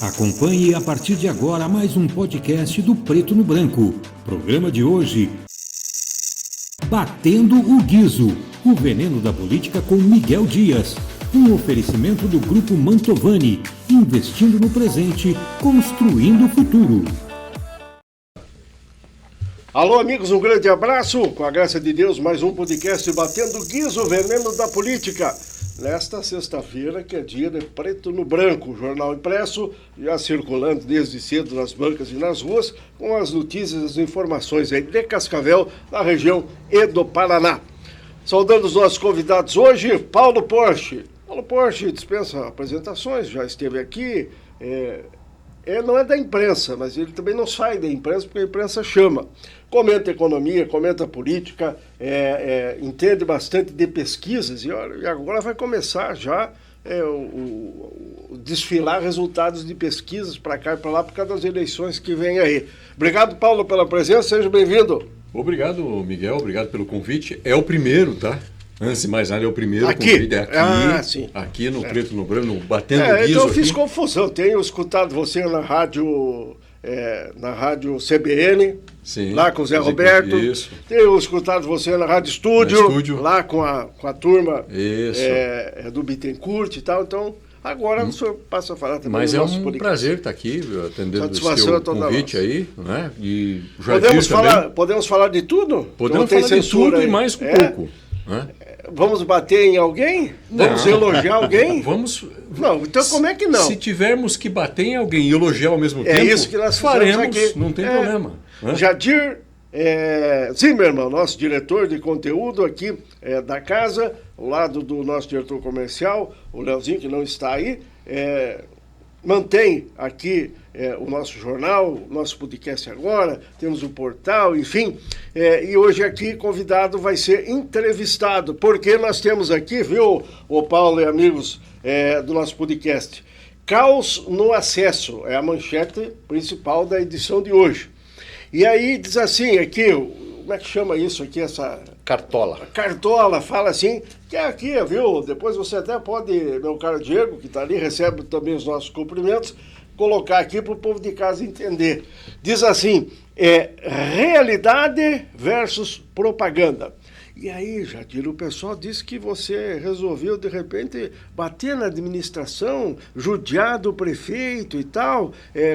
Acompanhe a partir de agora mais um podcast do Preto no Branco. Programa de hoje: Batendo o Guizo, o veneno da política com Miguel Dias. Um oferecimento do Grupo Mantovani, investindo no presente, construindo o futuro. Alô, amigos, um grande abraço. Com a graça de Deus, mais um podcast Batendo o Guizo, o veneno da política. Nesta sexta-feira, que é dia de Preto no Branco, jornal impresso, já circulando desde cedo nas bancas e nas ruas, com as notícias e as informações aí de Cascavel, da região e do Paraná. Saudando os nossos convidados hoje, Paulo Porche. Paulo Porche dispensa apresentações, já esteve aqui. Ele não é da imprensa, mas ele também não sai da imprensa, porque a imprensa chama. Comenta economia, comenta política, entende bastante de pesquisas, e agora vai começar já desfilar resultados de pesquisas para cá e para lá, por causa das eleições que vem aí. Obrigado, Paulo, pela presença, seja bem-vindo. Obrigado, Miguel, obrigado pelo convite. É o primeiro, tá? Antes de mais nada, é o primeiro convite. Aqui, aqui no Preto no Branco, no Batendo o Guizo. Então eu fiz confusão. Tenho escutado você na rádio CBN, sim, lá com o Zé Roberto. Isso. Tenho escutado você na Rádio Estúdio, lá com a turma do Bittencourt e tal. Então, agora o senhor passa a falar também. Mas é um prazer estar aqui, atendendo o seu convite aí. Né? E podemos falar de tudo? Podemos falar de tudo e mais um pouco. Né? Vamos bater em alguém? Vamos elogiar alguém? Vamos. Não, então como é que não? Se tivermos que bater em alguém e elogiar ao mesmo tempo, é isso que nós faremos aqui. Não tem problema. Né? Jadir Zimmermann, nosso diretor de conteúdo aqui da casa, ao lado do nosso diretor comercial, o Leozinho, que não está aí, mantém aqui o nosso jornal, o nosso podcast agora, temos o portal, enfim, e hoje aqui convidado vai ser entrevistado, porque nós temos aqui, viu, o Paulo e amigos do nosso podcast, Caos no Acesso, é a manchete principal da edição de hoje. E aí diz assim, aqui, como é que chama isso aqui, essa... Cartola. Cartola, fala assim, que é aqui, viu, depois você até pode, meu caro Diego, que está ali, recebe também os nossos cumprimentos, colocar aqui para o povo de casa entender. Diz assim, realidade versus propaganda. E aí, Jadir, o pessoal disse que você resolveu, de repente, bater na administração, judiar do prefeito e tal,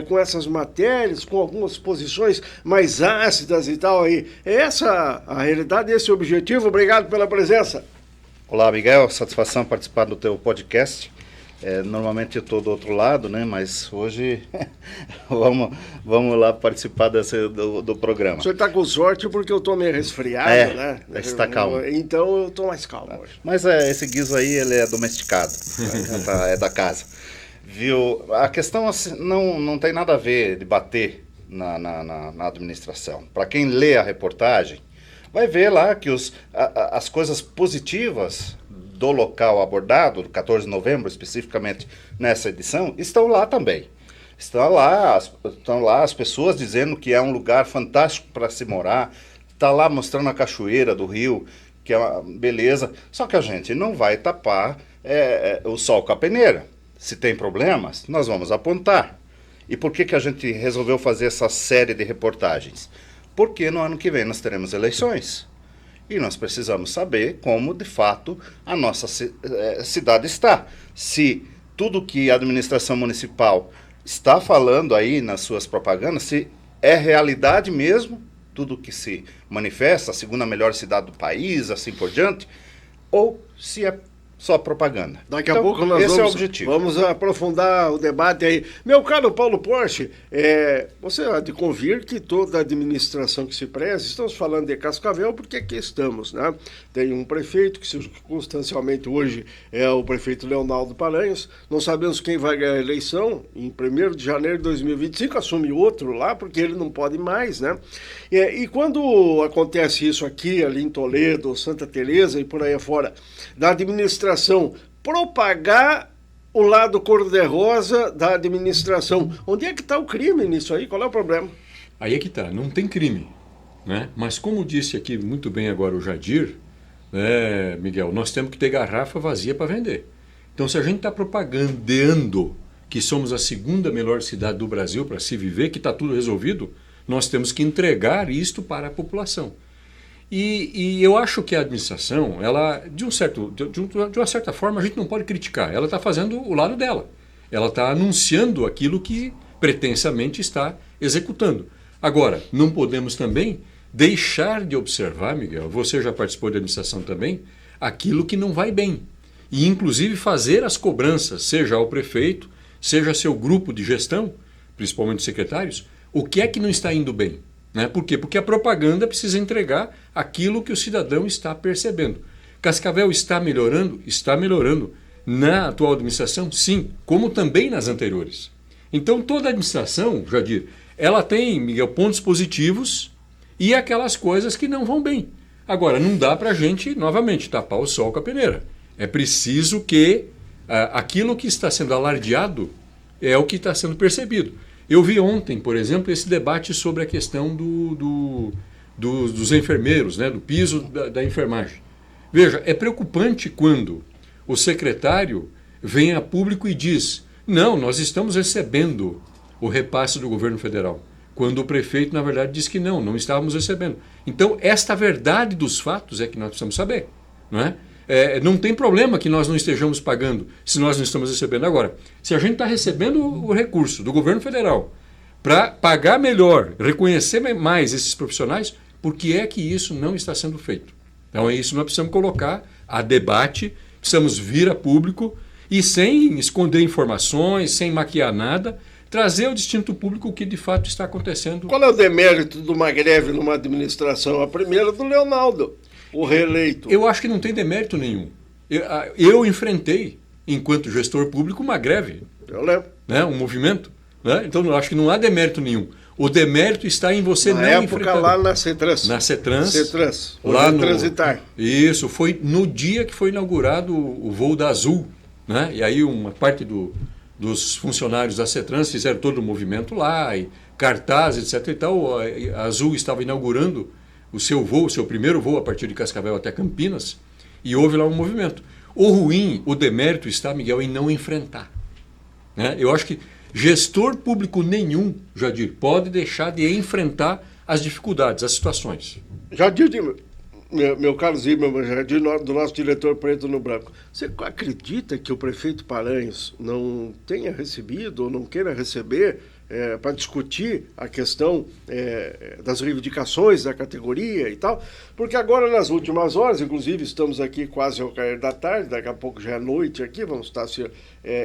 com essas matérias, com algumas posições mais ácidas e tal. Aí. É essa a realidade, esse é o objetivo. Obrigado pela presença. Olá, Miguel. Satisfação participar do teu podcast. Normalmente eu estou do outro lado, né? Mas hoje vamos lá participar do programa. O senhor está com sorte porque eu estou meio resfriado, né? Está calmo. Então eu estou mais calmo hoje. Mas esse guizo aí, ele é domesticado, é da casa. Viu? A questão assim, não tem nada a ver de bater na administração. Para quem lê a reportagem, vai ver lá que as coisas positivas do local abordado, do 14 de novembro, especificamente nessa edição, estão lá também. Estão lá as pessoas dizendo que é um lugar fantástico para se morar, está lá mostrando a cachoeira do rio, que é uma beleza, só que a gente não vai tapar o sol com a peneira. Se tem problemas, nós vamos apontar. E por que a gente resolveu fazer essa série de reportagens? Porque no ano que vem nós teremos eleições. E nós precisamos saber como, de fato, a nossa cidade está. Se tudo que a administração municipal está falando aí nas suas propagandas, se é realidade mesmo, tudo que se manifesta, a segunda melhor cidade do país, assim por diante, ou se é só propaganda. Daqui a pouco nós vamos aprofundar o debate aí. Meu caro Paulo Porche, você há de convir que toda a administração que se preze, estamos falando de Cascavel porque aqui estamos, né? Tem um prefeito que circunstancialmente hoje é o prefeito Leonardo Paranhos, não sabemos quem vai ganhar a eleição, em 1º de janeiro de 2025 assume outro lá, porque ele não pode mais, né? E quando acontece isso aqui, ali em Toledo, Santa Teresa e por aí afora, da administração propagar o lado cor-de-rosa da administração. Onde é que está o crime nisso aí? Qual é o problema? Aí é que está, não tem crime. Né? Mas como disse aqui muito bem agora o Jadir, Miguel, nós temos que ter garrafa vazia para vender. Então se a gente está propagandando que somos a segunda melhor cidade do Brasil para se viver, que está tudo resolvido, nós temos que entregar isto para a população. E eu acho que a administração, ela, de uma certa forma, a gente não pode criticar. Ela está fazendo o lado dela. Ela está anunciando aquilo que pretensamente está executando. Agora, não podemos também deixar de observar, Miguel, você já participou da administração também, aquilo que não vai bem. E, inclusive, fazer as cobranças, seja ao prefeito, seja ao seu grupo de gestão, principalmente os secretários, o que é que não está indo bem? Né? Por quê? Porque a propaganda precisa entregar aquilo que o cidadão está percebendo. Cascavel está melhorando? Está melhorando. Na atual administração, sim, como também nas anteriores. Então, toda a administração, Jadir, ela tem, Miguel, pontos positivos e aquelas coisas que não vão bem. Agora, não dá para a gente, novamente, tapar o sol com a peneira. É preciso que aquilo que está sendo alardeado é o que está sendo percebido. Eu vi ontem, por exemplo, esse debate sobre a questão dos enfermeiros, né, do piso da enfermagem. Veja, é preocupante quando o secretário vem a público e diz: não, nós estamos recebendo o repasse do governo federal. Quando o prefeito, na verdade, diz que não estávamos recebendo. Então, esta verdade dos fatos é que nós precisamos saber. Não é? Não tem problema que nós não estejamos pagando se nós não estamos recebendo. Agora, se a gente está recebendo o recurso do governo federal para pagar melhor, reconhecer mais esses profissionais, por que é que isso não está sendo feito? Então, é isso que nós precisamos colocar a debate, precisamos vir a público e sem esconder informações, sem maquiar nada, trazer ao distinto público o que de fato está acontecendo. Qual é o demérito de uma greve numa administração? A primeira do Leonardo, o reeleito. Eu acho que não tem demérito nenhum. Eu enfrentei, enquanto gestor público, uma greve. Eu lembro. Né, um movimento. Né? Então, eu acho que não há demérito nenhum. O demérito está em você na não época enfrentar. Lá na CETRANS. Na CETRANS. CETRANS. Lá no Transitar. Isso, foi no dia que foi inaugurado o voo da Azul. Né? E aí uma parte dos funcionários da CETRANS fizeram todo o movimento lá, e cartazes, etc. E tal. A Azul estava inaugurando o seu voo, o seu primeiro voo a partir de Cascavel até Campinas, e houve lá um movimento. O ruim, o demérito está, Miguel, em não enfrentar. Né? Eu acho que gestor público nenhum, Jadir, pode deixar de enfrentar as dificuldades, as situações. Jadir, meu caro Zimmermann, Jadir, do nosso diretor Preto no Branco, você acredita que o prefeito Paranhos não tenha recebido ou não queira receber para discutir a questão das reivindicações da categoria e tal? Porque agora, nas últimas horas, inclusive estamos aqui quase ao cair da tarde, daqui a pouco já é noite aqui, vamos estar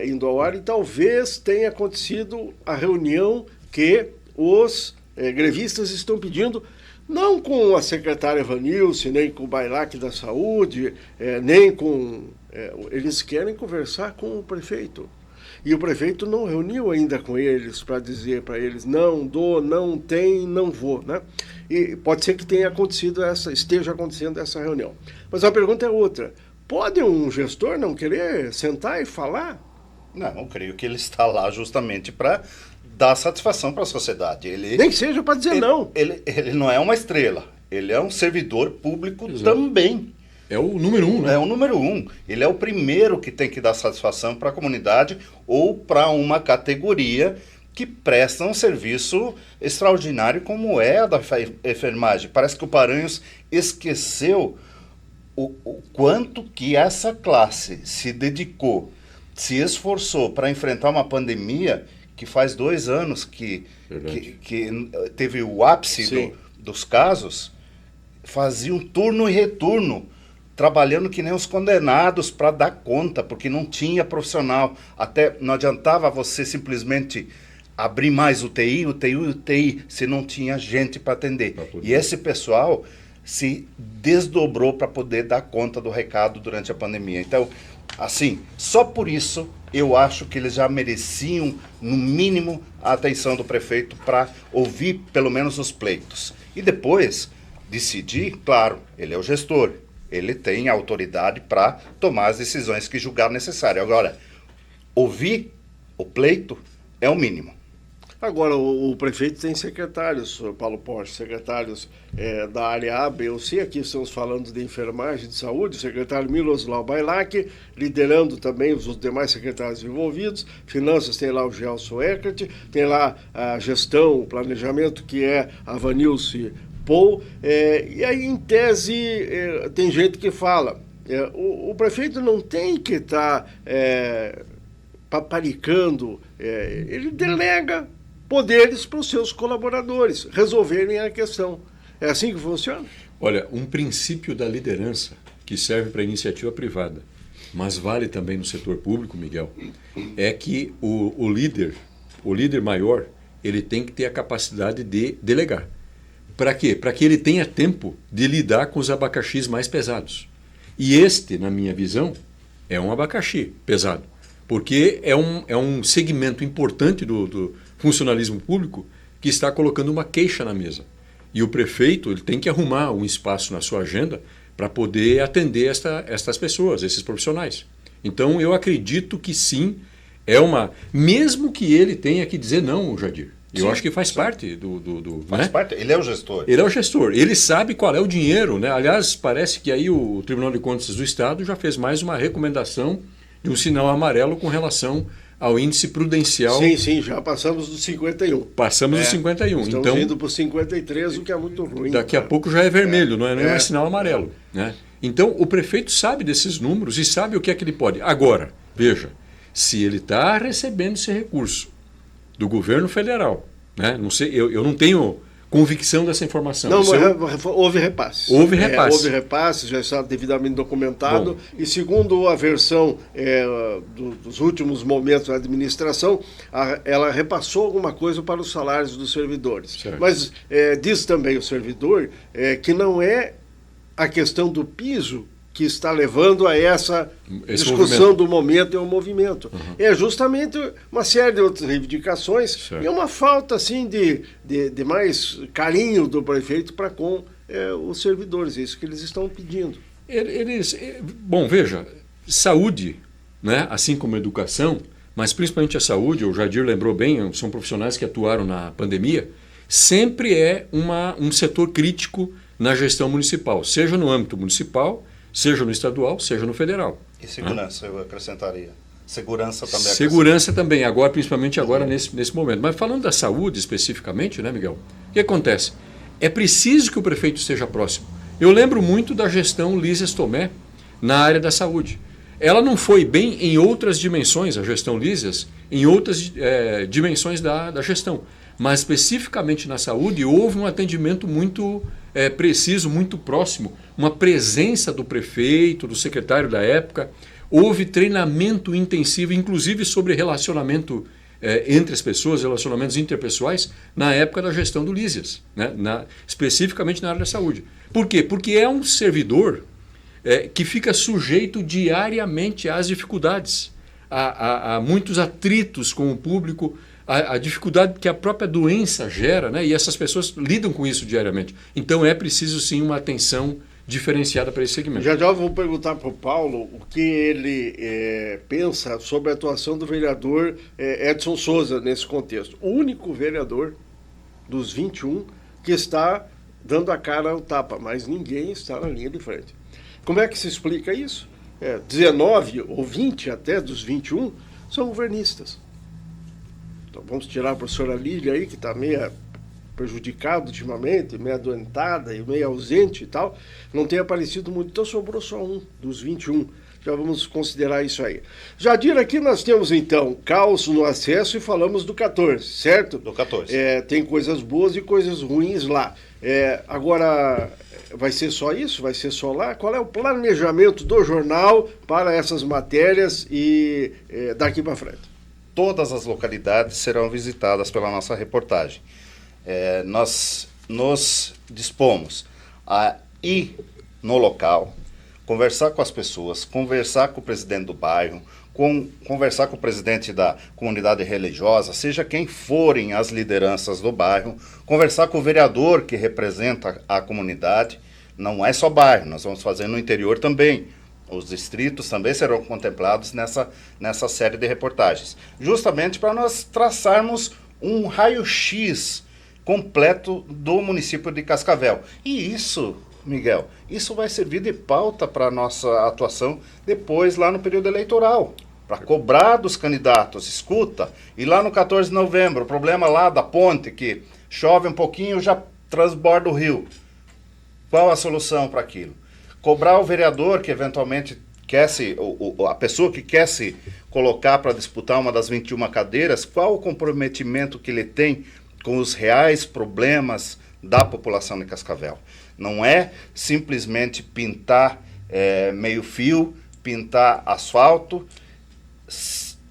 indo ao ar, e talvez tenha acontecido a reunião que os grevistas estão pedindo, não com a secretária Vanilce, nem com o Bailac da Saúde, nem com... eles querem conversar com o prefeito. E o prefeito não reuniu ainda com eles para dizer para eles não dou, não tem, não vou, né? E pode ser que esteja acontecendo essa reunião. Mas a pergunta é outra. Pode um gestor não querer sentar e falar? Não, eu creio que ele está lá justamente para dar satisfação para a sociedade. Nem que seja para dizer não. Ele não é uma estrela, ele é um servidor público. Exato. Também. É o número 1, né? É o número 1. Ele é o primeiro que tem que dar satisfação para a comunidade ou para uma categoria que presta um serviço extraordinário como é a da enfermagem. Parece que o Paranhos esqueceu o quanto que essa classe se dedicou, se esforçou para enfrentar uma pandemia que faz 2 anos que teve o ápice dos casos, fazia um turno e retorno, trabalhando que nem os condenados para dar conta, porque não tinha profissional. Até não adiantava você simplesmente abrir mais UTI, se não tinha gente para atender. E esse pessoal se desdobrou para poder dar conta do recado durante a pandemia. Então, assim, só por isso eu acho que eles já mereciam, no mínimo, a atenção do prefeito para ouvir pelo menos os pleitos. E depois decidir, claro, ele é o gestor. Ele tem autoridade para tomar as decisões que julgar necessário. Agora, ouvir o pleito é o mínimo. Agora, o prefeito tem secretários, Paulo Porte, secretários da área A, B ou C. Aqui estamos falando de enfermagem, de saúde, o secretário Miloslav Bailac, liderando também os demais secretários envolvidos. Finanças tem lá o Gelson Eckert, tem lá a gestão, o planejamento, que é a Vanilce Paul. E aí, em tese, tem gente que fala, o prefeito não tem que estar paparicando, ele delega poderes para os seus colaboradores resolverem a questão. É assim que funciona? Olha, um princípio da liderança que serve para a iniciativa privada, mas vale também no setor público, Miguel, é que o líder maior, ele tem que ter a capacidade de delegar. Para quê? Para que ele tenha tempo de lidar com os abacaxis mais pesados. E este, na minha visão, é um abacaxi pesado, porque é um segmento importante do funcionalismo público que está colocando uma queixa na mesa. E o prefeito ele tem que arrumar um espaço na sua agenda para poder atender estas pessoas, esses profissionais. Então, eu acredito que sim, mesmo que ele tenha que dizer não, Jadir. Eu acho que faz parte do faz parte, ele é o gestor. Ele é o gestor, ele sabe qual é o dinheiro, né? Aliás, parece que aí o Tribunal de Contas do Estado já fez mais uma recomendação de um sinal amarelo com relação ao índice prudencial. Sim, já passamos dos 51. Passamos dos 51. Estamos então, indo para os 53, o que é muito ruim. Daqui a pouco já é vermelho, não é sinal amarelo. Né? Então, o prefeito sabe desses números e sabe o que é que ele pode. Agora, veja, se ele está recebendo esse recurso do governo federal, né? Não sei, eu não tenho convicção dessa informação. Não, houve repasse. Houve repasse. Houve repasse, já está devidamente documentado. Bom, e segundo a versão dos últimos momentos da administração, ela repassou alguma coisa para os salários dos servidores. Certo. Mas diz também o servidor que não é a questão do piso que está levando a essa discussão do momento e ao movimento. Uhum. É justamente uma série de outras reivindicações, certo, e uma falta assim, de mais carinho do prefeito para com os servidores. É isso que eles estão pedindo. Bom, veja, saúde, né, assim como educação, mas principalmente a saúde, o Jadir lembrou bem, são profissionais que atuaram na pandemia, sempre é um setor crítico na gestão municipal, seja no âmbito municipal, seja no estadual, seja no federal. E segurança, eu acrescentaria. Segurança também. Segurança também, agora, principalmente agora nesse momento. Mas falando da saúde especificamente, né, Miguel? O que acontece? É preciso que o prefeito esteja próximo. Eu lembro muito da gestão Lísias Tomé na área da saúde. Ela não foi bem em outras dimensões, a gestão Lísias, em outras dimensões da gestão. Mas especificamente na saúde houve um atendimento muito preciso, muito próximo, uma presença do prefeito, do secretário da época, houve treinamento intensivo, inclusive sobre relacionamento entre as pessoas, relacionamentos interpessoais, na época da gestão do Lísias, né? Especificamente na área da saúde. Por quê? Porque é um servidor que fica sujeito diariamente às dificuldades, a muitos atritos com o público, a dificuldade que a própria doença gera, né? E essas pessoas lidam com isso diariamente. Então é preciso sim uma atenção diferenciada para esse segmento. Já eu vou perguntar para o Paulo o que ele pensa sobre a atuação do vereador Edson Souza nesse contexto. O único vereador dos 21 que está dando a cara ao tapa, mas ninguém está na linha de frente. Como é que se explica isso? 19 ou 20 até dos 21 são governistas. Então, vamos tirar a professora Lília aí, que está meio prejudicada ultimamente, meio adoentada e meio ausente e tal, não tem aparecido muito, então sobrou só um dos 21. Já vamos considerar isso aí. Jadir, aqui nós temos então caos no acesso e falamos do 14, certo? Do 14. Tem coisas boas e coisas ruins lá. Agora, vai ser só isso? Vai ser só lá? Qual é o planejamento do jornal para essas matérias e daqui para frente? Todas as localidades serão visitadas pela nossa reportagem. Nós nos dispomos a ir no local, conversar com as pessoas, conversar com o presidente do bairro, conversar com o presidente da comunidade religiosa, seja quem forem as lideranças do bairro, conversar com o vereador que representa a comunidade. Não é só bairro, nós vamos fazer no interior também. Os distritos também serão contemplados nessa série de reportagens, justamente para nós traçarmos um raio-x completo do município de Cascavel. E isso, Miguel, isso vai servir de pauta para a nossa atuação depois lá no período eleitoral, para cobrar dos candidatos. Escuta, e lá no 14 de novembro, o problema lá da ponte, que chove um pouquinho, já transborda o rio. Qual a solução para aquilo? Cobrar o vereador que eventualmente quer a pessoa que quer se colocar para disputar uma das 21 cadeiras, qual o comprometimento que ele tem com os reais problemas da população de Cascavel. Não é simplesmente pintar meio fio, pintar asfalto,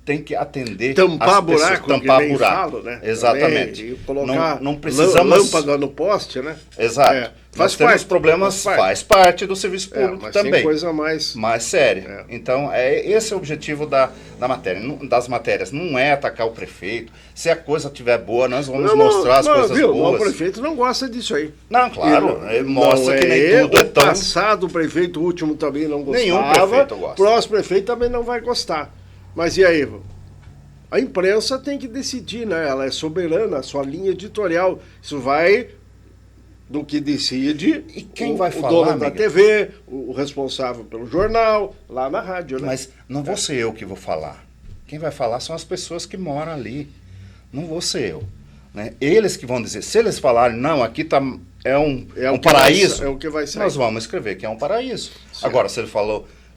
tem que atender tampar as pessoas, buraco, tampar que buraco. falo, né? Exatamente. Também, e colocar não precisamos lâmpada no poste, né? Exato. Nós temos problemas, faz parte do serviço público mas também. Tem coisa mais séria. Então, esse é o objetivo da matéria, das matérias. Não é atacar o prefeito. Se a coisa estiver boa, nós vamos mostrar as coisas boas. O prefeito não gosta disso aí. Não, claro. Mostra que nem tudo é tão... O passado prefeito, o último também não gostava. Nenhum prefeito gosta. O próximo prefeito também não vai gostar. Mas e aí? A imprensa tem que decidir, né? Ela é soberana, a sua linha editorial. Isso vai do que decide e quem vai falar, o dono amiga? da TV, o responsável pelo jornal, lá na rádio, né? Mas não vou ser eu que vou falar. Quem vai falar são as pessoas que moram ali. Não vou ser eu. Né? Eles que vão dizer. Se eles falarem, não, aqui tá, é um paraíso, é o que vai sair. Nós vamos escrever que é um paraíso. Certo. Agora, se ele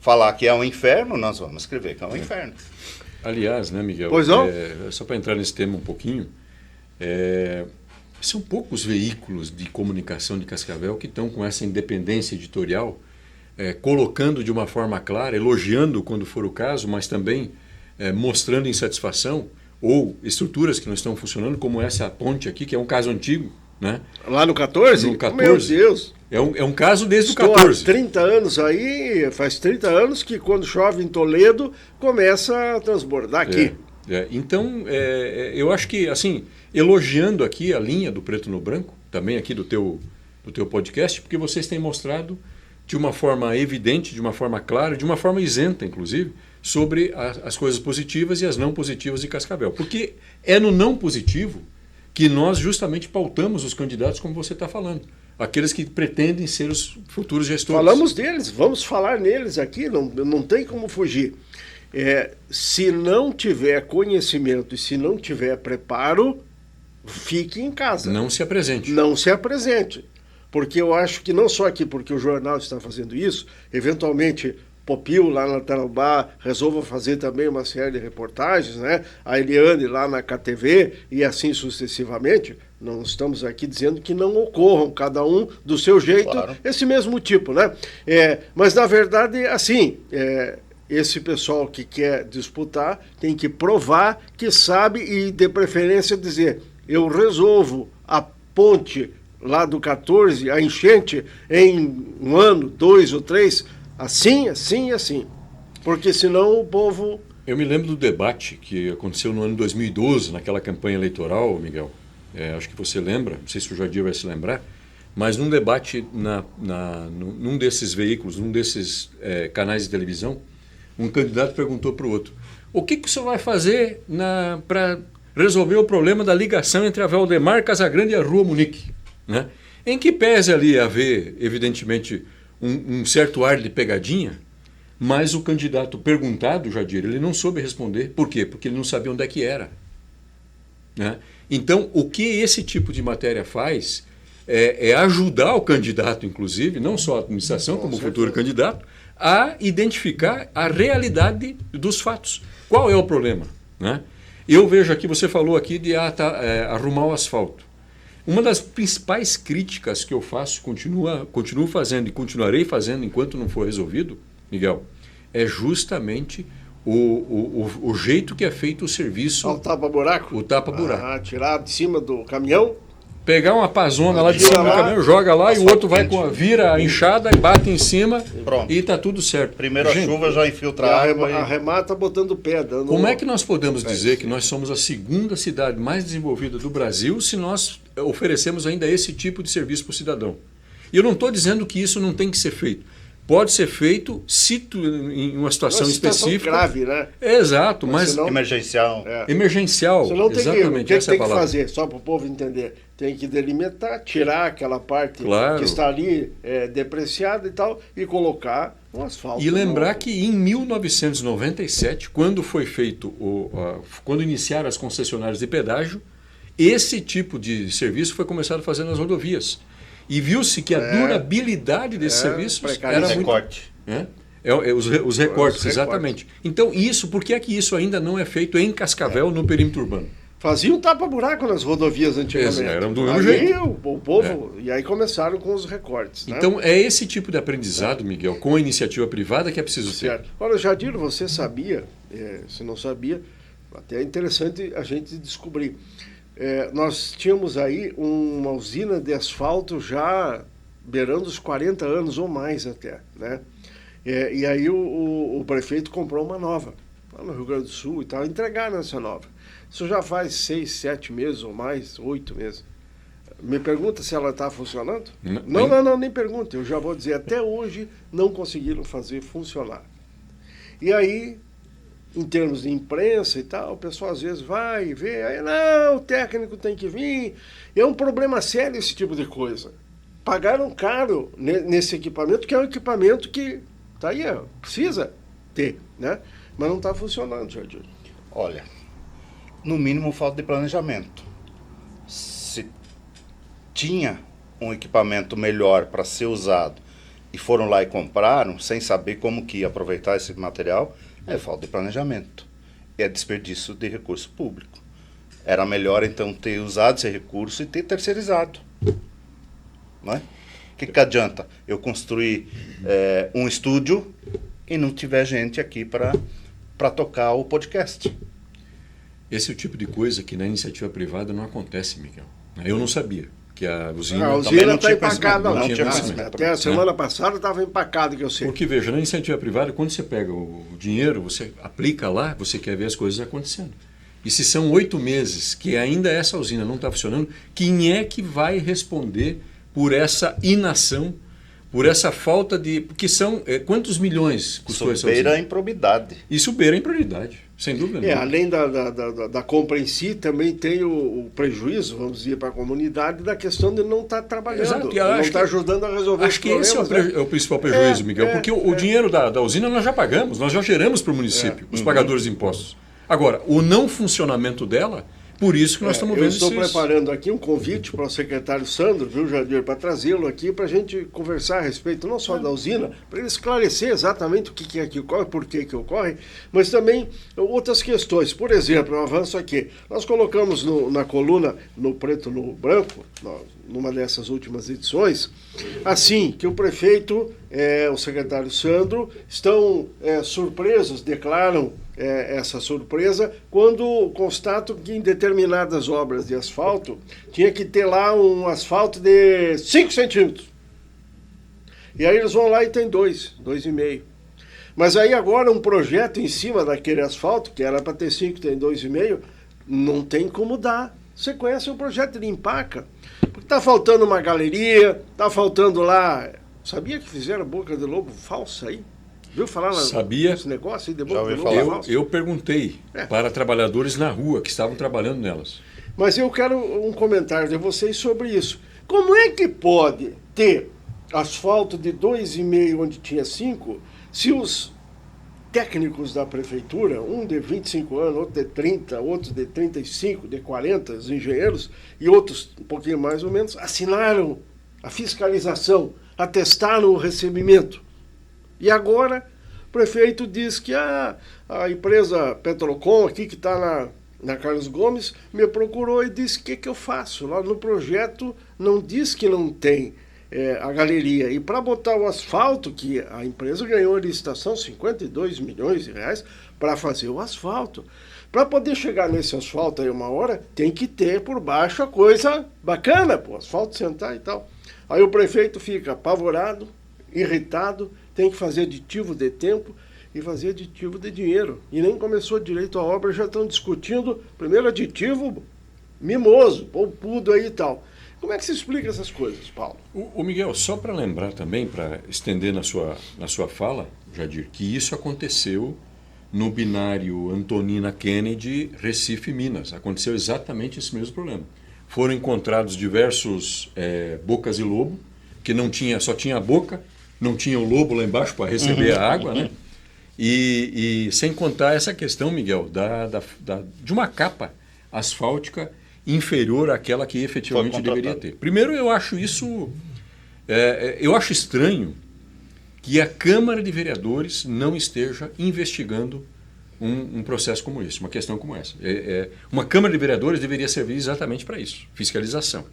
falar que é um inferno, nós vamos escrever que é um inferno. Aliás, né, Miguel? Pois não? Só para entrar nesse tema um pouquinho, são poucos veículos de comunicação de Cascavel que estão com essa independência editorial, colocando de uma forma clara, elogiando quando for o caso, mas também mostrando insatisfação ou estruturas que não estão funcionando, como essa ponte aqui, que é um caso antigo. Né? Lá no 14? No 14. Meu Deus! É um caso desde Estou o 14. Há 30 anos aí, faz 30 anos que quando chove em Toledo, começa a transbordar aqui. Então, eu acho que, assim, elogiando aqui a linha do Preto no Branco, também aqui do teu podcast, porque vocês têm mostrado de uma forma evidente, de uma forma clara, de uma forma isenta, inclusive, sobre as coisas positivas e as não positivas de Cascavel. Porque é no não positivo que nós justamente pautamos os candidatos, como você está falando. Aqueles que pretendem ser os futuros gestores. Falamos deles, vamos falar neles aqui, não tem como fugir. Se não tiver conhecimento e se não tiver preparo, fique em casa. Não se apresente. Não se apresente. Porque eu acho que não só aqui, porque o jornal está fazendo isso, eventualmente Popil lá na Tarobá resolva fazer também uma série de reportagens, né? A Eliane lá na KTV e assim sucessivamente. Não estamos aqui dizendo que não ocorram, cada um do seu jeito, claro, esse mesmo tipo, né? Mas na verdade, assim, esse pessoal que quer disputar tem que provar que sabe e de preferência dizer, eu resolvo a ponte lá do 14, a enchente, em 1 ano, 2 ou 3, assim, assim e assim. Porque senão o povo... Eu me lembro do debate que aconteceu no ano 2012, naquela campanha eleitoral, Miguel. Acho que você lembra, não sei se o Jardim vai se lembrar, mas num debate num desses veículos, num desses canais de televisão, um candidato perguntou para o outro, o que o senhor vai fazer para resolver o problema da ligação entre a Valdemar Casagrande e a Rua Munique? Né? Em que pese ali haver, evidentemente, um certo ar de pegadinha, mas o candidato perguntado, Jadir, ele não soube responder. Por quê? Porque ele não sabia onde é que era. Né? Então, o que esse tipo de matéria faz é ajudar o candidato, inclusive, não só a administração, como o futuro candidato, a identificar a realidade dos fatos. Qual é o problema? Né? Eu vejo aqui, você falou aqui de arrumar o asfalto. Uma das principais críticas que eu faço, continuo fazendo e continuarei fazendo enquanto não for resolvido, Miguel, é justamente o jeito que é feito o serviço. O tapa-buraco? O tapa-buraco. Tirar de cima do caminhão. Pegar uma pazona lá de cima do caminhão, joga lá e o outro vai vira a enxada e bate em cima. Pronto. E está tudo certo. Primeira chuva já infiltra a água. Arremata botando pé. Como é que nós podemos dizer que nós somos a segunda cidade mais desenvolvida do Brasil se nós oferecemos ainda esse tipo de serviço para o cidadão? E eu não estou dizendo que isso não tem que ser feito. pode ser feito em uma situação específica. Grave, né? Exato, mas senão, emergencial. Emergencial. Você não tem exatamente, que, essa é a tem que palavra. fazer, só para o povo entender. Tem que delimitar, tirar aquela parte Claro. que está ali depreciada e tal, e colocar um asfalto. E lembrar que em 1997, quando foi feito quando iniciaram as concessionárias de pedágio, esse tipo de serviço foi começado a fazer nas rodovias. E viu-se que a durabilidade desses serviços era muito... Recorte. Os recortes, exatamente. Então, por que é que isso ainda não é feito em Cascavel, no perímetro urbano? Fazia um tapa-buraco nas rodovias antigamente. Era do mesmo jeito. O povo... E aí começaram com os recortes. Né? Então, é esse tipo de aprendizado, Miguel, com a iniciativa privada que é preciso ter. Olha, Jadir, você sabia, se não sabia, até é interessante a gente descobrir. Nós tínhamos aí uma usina de asfalto já beirando os 40 anos ou mais até, né? E aí o prefeito comprou uma nova, lá no Rio Grande do Sul e tal, entregaram essa nova. Isso já faz 6, 7 meses ou mais, 8 meses. Me pergunta se ela está funcionando? Não, nem pergunta. Eu já vou dizer, até hoje não conseguiram fazer funcionar. E aí, em termos de imprensa e tal, o pessoal às vezes vai e vê, aí, não, o técnico tem que vir. É um problema sério esse tipo de coisa. Pagaram caro nesse equipamento, que é um equipamento que tá aí, precisa ter, né? Mas não está funcionando, Jardim. Olha, no mínimo falta de planejamento. Se tinha um equipamento melhor para ser usado e foram lá e compraram, sem saber como que ia aproveitar esse material, é falta de planejamento. É desperdício de recurso público. Era melhor, então, ter usado esse recurso e ter terceirizado. Não é? O que adianta eu construir um estúdio e não tiver gente aqui para tocar o podcast? Esse é o tipo de coisa que na iniciativa privada não acontece, Miguel. Eu não sabia que a usina... A usina está empacada. Não tinha conhecimento. Até a semana passada estava empacado, que eu sei. Porque, veja, na iniciativa privada, quando você pega o dinheiro, você aplica lá, você quer ver as coisas acontecendo. E se são 8 meses que ainda essa usina não está funcionando, quem é que vai responder por essa inação, por essa falta de... Porque são... quantos milhões custou essa usina? Isso beira a improbidade. Isso beira a improbidade, sem dúvida nenhuma. Além da compra em si, também tem o prejuízo, vamos dizer, para a comunidade, da questão de não estar trabalhando, Exato, de não estar ajudando a resolver os problemas. Acho que esse é o principal prejuízo, Miguel, porque o dinheiro da usina nós já pagamos, nós já geramos para o município, os pagadores de impostos. Agora, o não funcionamento dela... Por isso que nós estamos vendo isso. Eu estou preparando aqui um convite para o secretário Sandro, viu, Jadir, para trazê-lo aqui para a gente conversar a respeito não só da usina, para ele esclarecer exatamente o que é que ocorre, por que ocorre, mas também outras questões. Por exemplo, um avanço aqui. Nós colocamos na coluna, no preto no branco, numa dessas últimas edições, assim, que o prefeito, o secretário Sandro, estão surpresos, declaram essa surpresa, quando constato que em determinadas obras de asfalto tinha que ter lá um asfalto de 5 centímetros. E aí eles vão lá e tem 2,5. Mas aí agora um projeto em cima daquele asfalto, que era para ter 5, tem 2,5, não tem como dar. Você conhece o projeto, ele empaca. Porque está faltando uma galeria, está faltando lá... Sabia que fizeram boca de lobo falsa aí? Viu falar nesse negócio aí de boca de lobo falsa? Eu perguntei para trabalhadores na rua que estavam trabalhando nelas. Mas eu quero um comentário de vocês sobre isso. Como é que pode ter asfalto de 2,5 onde tinha 5, se os técnicos da prefeitura, um de 25 anos, outro de 30, outro de 35, de 40, os engenheiros, e outros um pouquinho mais ou menos, assinaram a fiscalização, atestaram o recebimento. E agora o prefeito diz que a empresa Petrocom, aqui que está na Carlos Gomes, me procurou e disse: o que eu faço? Lá no projeto não diz que não tem a galeria. E para botar o asfalto, que a empresa ganhou a licitação, 52 milhões de reais, para fazer o asfalto. Para poder chegar nesse asfalto aí uma hora, tem que ter por baixo a coisa bacana, o asfalto sentar e tal. Aí o prefeito fica apavorado, irritado, tem que fazer aditivo de tempo e fazer aditivo de dinheiro. E nem começou direito a obra, já estão discutindo, primeiro aditivo mimoso, poupudo aí e tal. Como é que se explica essas coisas, Paulo? O Miguel, só para lembrar também, para estender na sua fala, Jadir, que isso aconteceu no binário Antonina-Kennedy, Recife, Minas. Aconteceu exatamente esse mesmo problema. Foram encontrados diversos bocas de lobo, que só tinha a boca, não tinha o lobo lá embaixo para receber a água, né? E sem contar essa questão, Miguel, de uma capa asfáltica inferior àquela que efetivamente deveria ter. Primeiro, eu acho estranho que a Câmara de Vereadores não esteja investigando um processo como esse, uma questão como essa. Uma Câmara de Vereadores deveria servir exatamente para isso, fiscalização,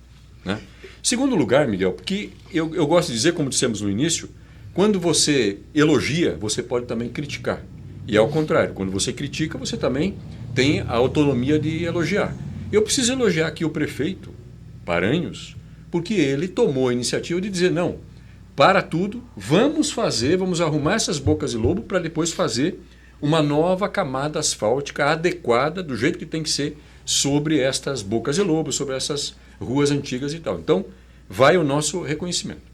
né? Segundo lugar, Miguel, porque eu gosto de dizer, como dissemos no início, quando você elogia, você pode também criticar. E ao contrário, quando você critica, você também tem a autonomia de elogiar. Eu preciso elogiar aqui o prefeito Paranhos, porque ele tomou a iniciativa de dizer, não, para tudo, vamos arrumar essas bocas de lobo para depois fazer uma nova camada asfáltica adequada, do jeito que tem que ser, sobre estas bocas de lobo, sobre essas ruas antigas e tal. Então, vai o nosso reconhecimento.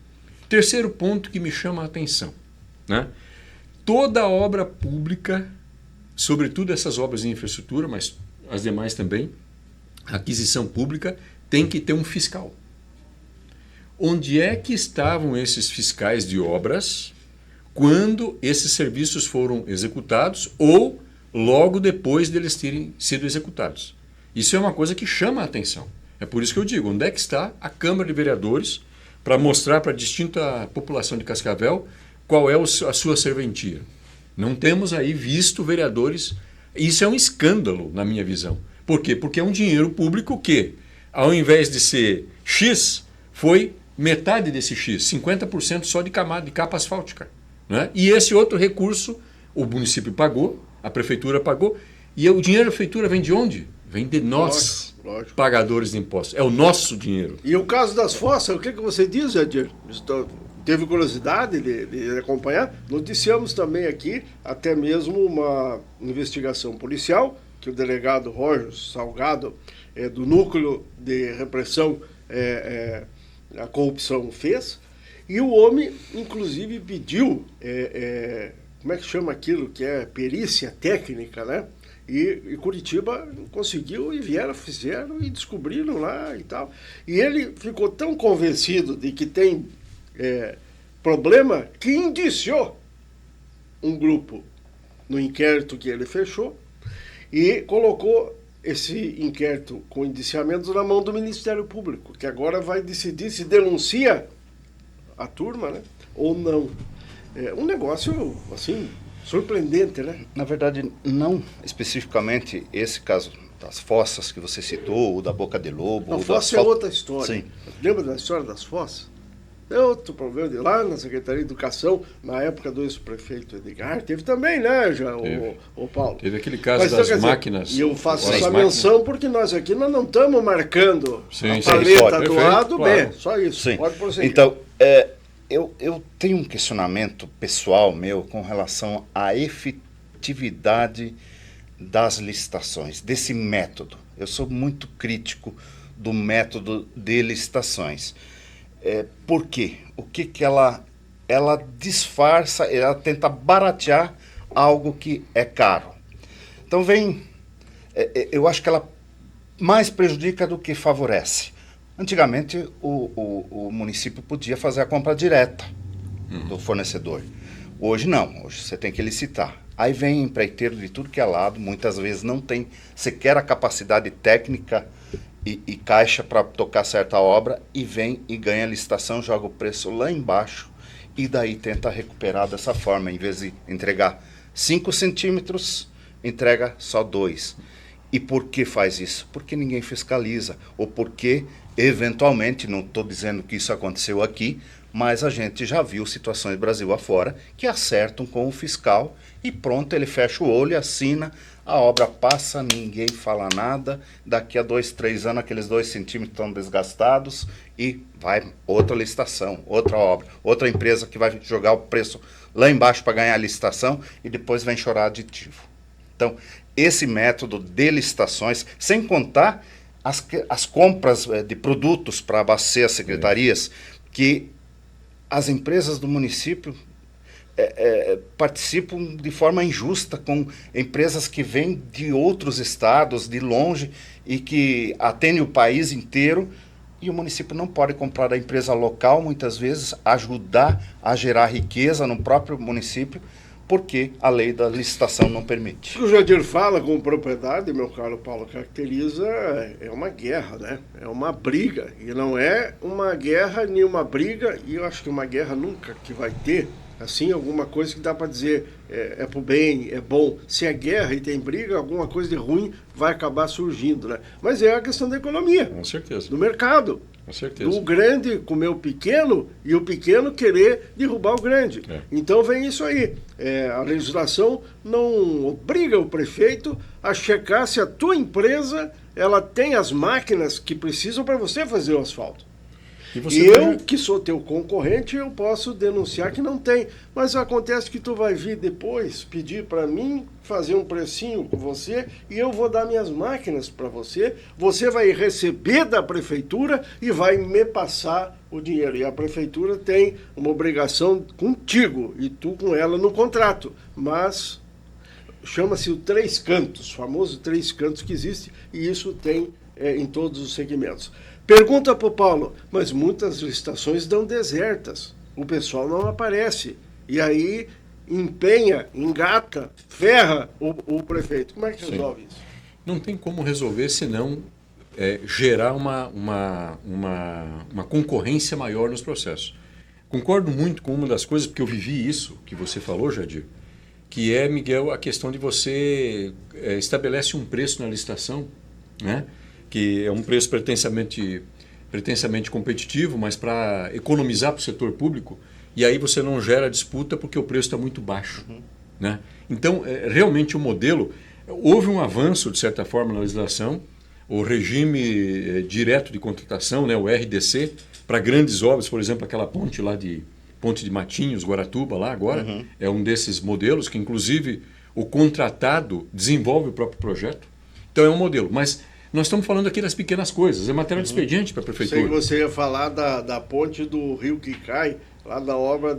Terceiro ponto que me chama a atenção, né? Toda obra pública, sobretudo essas obras de infraestrutura, mas as demais também, aquisição pública, tem que ter um fiscal. Onde é que estavam esses fiscais de obras quando esses serviços foram executados ou logo depois deles terem sido executados? Isso é uma coisa que chama a atenção. É por isso que eu digo, onde é que está a Câmara de Vereadores para mostrar para a distinta população de Cascavel qual é a sua serventia? Não temos aí visto vereadores. Isso é um escândalo, na minha visão. Por quê? Porque é um dinheiro público que, ao invés de ser X, foi metade desse X, 50% só de capa asfáltica, né? E esse outro recurso, o município pagou, a prefeitura pagou, e o dinheiro da prefeitura vem de onde? Vem de nós, lógico. Pagadores de impostos. É o nosso dinheiro. E o caso das fossas, o que você diz, Edir? Teve curiosidade de acompanhar? Noticiamos também aqui até mesmo uma investigação policial que o delegado Roger Salgado, do Núcleo de Repressão à Corrupção, fez, e o homem, inclusive, pediu, como é que chama aquilo que é perícia técnica, né? E Curitiba conseguiu e fizeram e descobriram lá e tal. E ele ficou tão convencido de que tem problema que indiciou um grupo no inquérito que ele fechou e colocou esse inquérito com indiciamentos na mão do Ministério Público, que agora vai decidir se denuncia a turma, né, ou não. É um negócio, assim, surpreendente, né? Na verdade, não especificamente esse caso das fossas que você citou, ou da boca de lobo. A fossa é outra história. Sim. Lembra da história das fossas? É outro problema de lá na Secretaria de Educação, na época do ex-prefeito Edgar, teve também, né, o Paulo? Teve aquele caso das máquinas. E eu faço essa menção porque nós aqui não estamos marcando a paleta do A do B, só isso. Sim. Pode prosseguir. Então, eu tenho um questionamento pessoal meu com relação à efetividade das licitações, desse método. Eu sou muito crítico do método de licitações. Por quê? O que ela disfarça, ela tenta baratear algo que é caro. Então eu acho que ela mais prejudica do que favorece. Antigamente o município podia fazer a compra direta do fornecedor. Hoje não, hoje você tem que licitar. Aí vem empreiteiro de tudo que é lado, muitas vezes não tem sequer a capacidade técnica e caixa para tocar certa obra, e vem e ganha a licitação, joga o preço lá embaixo e daí tenta recuperar dessa forma. Em vez de entregar 5 centímetros, entrega só 2. E por que faz isso? Porque ninguém fiscaliza, ou porque eventualmente, não estou dizendo que isso aconteceu aqui, mas a gente já viu situações Brasil afora que acertam com o fiscal e pronto, ele fecha o olho, assina, a obra passa, ninguém fala nada, daqui a 2, 3 anos aqueles 2 centímetros estão desgastados e vai outra licitação, outra obra, outra empresa que vai jogar o preço lá embaixo para ganhar a licitação e depois vem chorar aditivo. Então, esse método de licitações, sem contar as compras de produtos para abastecer as secretarias, que as empresas do município participam de forma injusta com empresas que vêm de outros estados, de longe, e que atendem o país inteiro, e o município não pode comprar da empresa local, muitas vezes, ajudar a gerar riqueza no próprio município, porque a lei da licitação não permite. O que o Jadir fala com propriedade, meu caro Paulo, caracteriza, é uma guerra, né? É uma briga, e não é uma guerra nem uma briga, e eu acho que uma guerra nunca que vai ter, assim, alguma coisa que dá para dizer é pro bem, é bom. Se é guerra e tem briga, alguma coisa de ruim vai acabar surgindo, né? Mas é a questão da economia. Com certeza. Do mercado. Com certeza. Do grande comer o pequeno e o pequeno querer derrubar o grande. Então vem isso aí. A legislação não obriga o prefeito a checar se a tua empresa ela tem as máquinas que precisam para você fazer o asfalto. E eu, que sou teu concorrente, eu posso denunciar que não tem. Mas acontece que tu vai vir depois pedir para mim fazer um precinho com você e eu vou dar minhas máquinas para você. Você vai receber da prefeitura e vai me passar o dinheiro. E a prefeitura tem uma obrigação contigo e tu com ela no contrato. Mas chama-se o Três Cantos, o famoso Três Cantos que existe, e isso tem em todos os segmentos. Pergunta para o Paulo, mas muitas licitações dão desertas, o pessoal não aparece, e aí empenha, engata, ferra o prefeito. Como é que resolve isso? Não tem como resolver senão gerar uma concorrência maior nos processos. Concordo muito com uma das coisas, porque eu vivi isso que você falou, Jadir, que é, Miguel, a questão de você estabelece um preço na licitação, né? Que é um preço pretensamente competitivo, mas para economizar para o setor público, e aí você não gera disputa porque o preço está muito baixo. Né? Então, realmente o modelo, houve um avanço, de certa forma, na legislação, o regime direto de contratação, né, o RDC, para grandes obras, por exemplo, aquela ponte lá Ponte de Matinhos, Guaratuba, lá agora, é um desses modelos que, inclusive, o contratado desenvolve o próprio projeto. Então, é um modelo, mas nós estamos falando aqui das pequenas coisas, é matéria de expediente para a prefeitura. Sei que você ia falar da ponte do rio que cai, lá da obra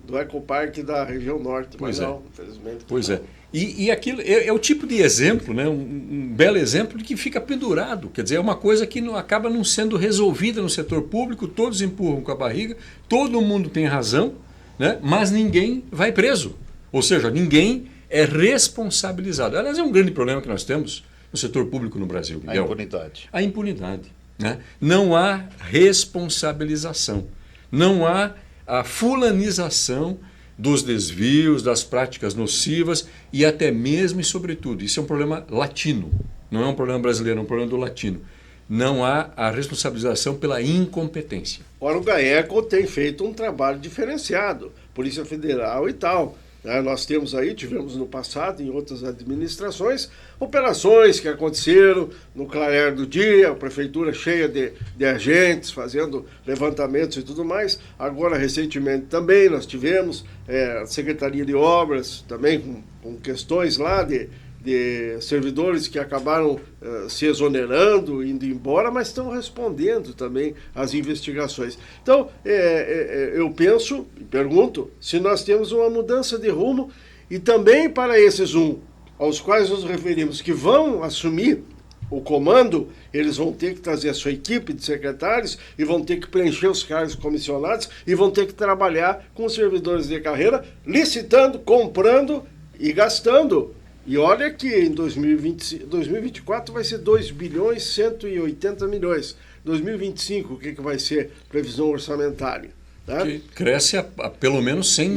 do Ecoparque da região norte, mas não, infelizmente. Pois é. E aquilo é o tipo de exemplo, né? Um belo exemplo de que fica pendurado. Quer dizer, é uma coisa que acaba não sendo resolvida no setor público, todos empurram com a barriga, todo mundo tem razão, né? Mas ninguém vai preso. Ou seja, ninguém é responsabilizado. Aliás, é um grande problema que nós temos no setor público no Brasil, Miguel. A impunidade. A impunidade. Né? Não há responsabilização. Não há a fulanização dos desvios, das práticas nocivas e até mesmo e sobretudo, isso é um problema latino, não é um problema brasileiro, é um problema do latino. Não há a responsabilização pela incompetência. Ora, o GAECO tem feito um trabalho diferenciado, Polícia Federal e tal. Nós tivemos no passado, em outras administrações, operações que aconteceram no clarear do dia, a prefeitura cheia de agentes, fazendo levantamentos e tudo mais. Agora, recentemente também, nós tivemos a Secretaria de Obras, também com questões lá de servidores que acabaram se exonerando, indo embora, mas estão respondendo também às investigações. Então, eu penso e pergunto se nós temos uma mudança de rumo e também para esses aos quais nos referimos, que vão assumir o comando, eles vão ter que trazer a sua equipe de secretários e vão ter que preencher os cargos comissionados e vão ter que trabalhar com os servidores de carreira, licitando, comprando e gastando. E olha que em 2024 vai ser 2 bilhões 180 milhões. 2025, o que vai ser previsão orçamentária? Tá? Que cresce a pelo menos 100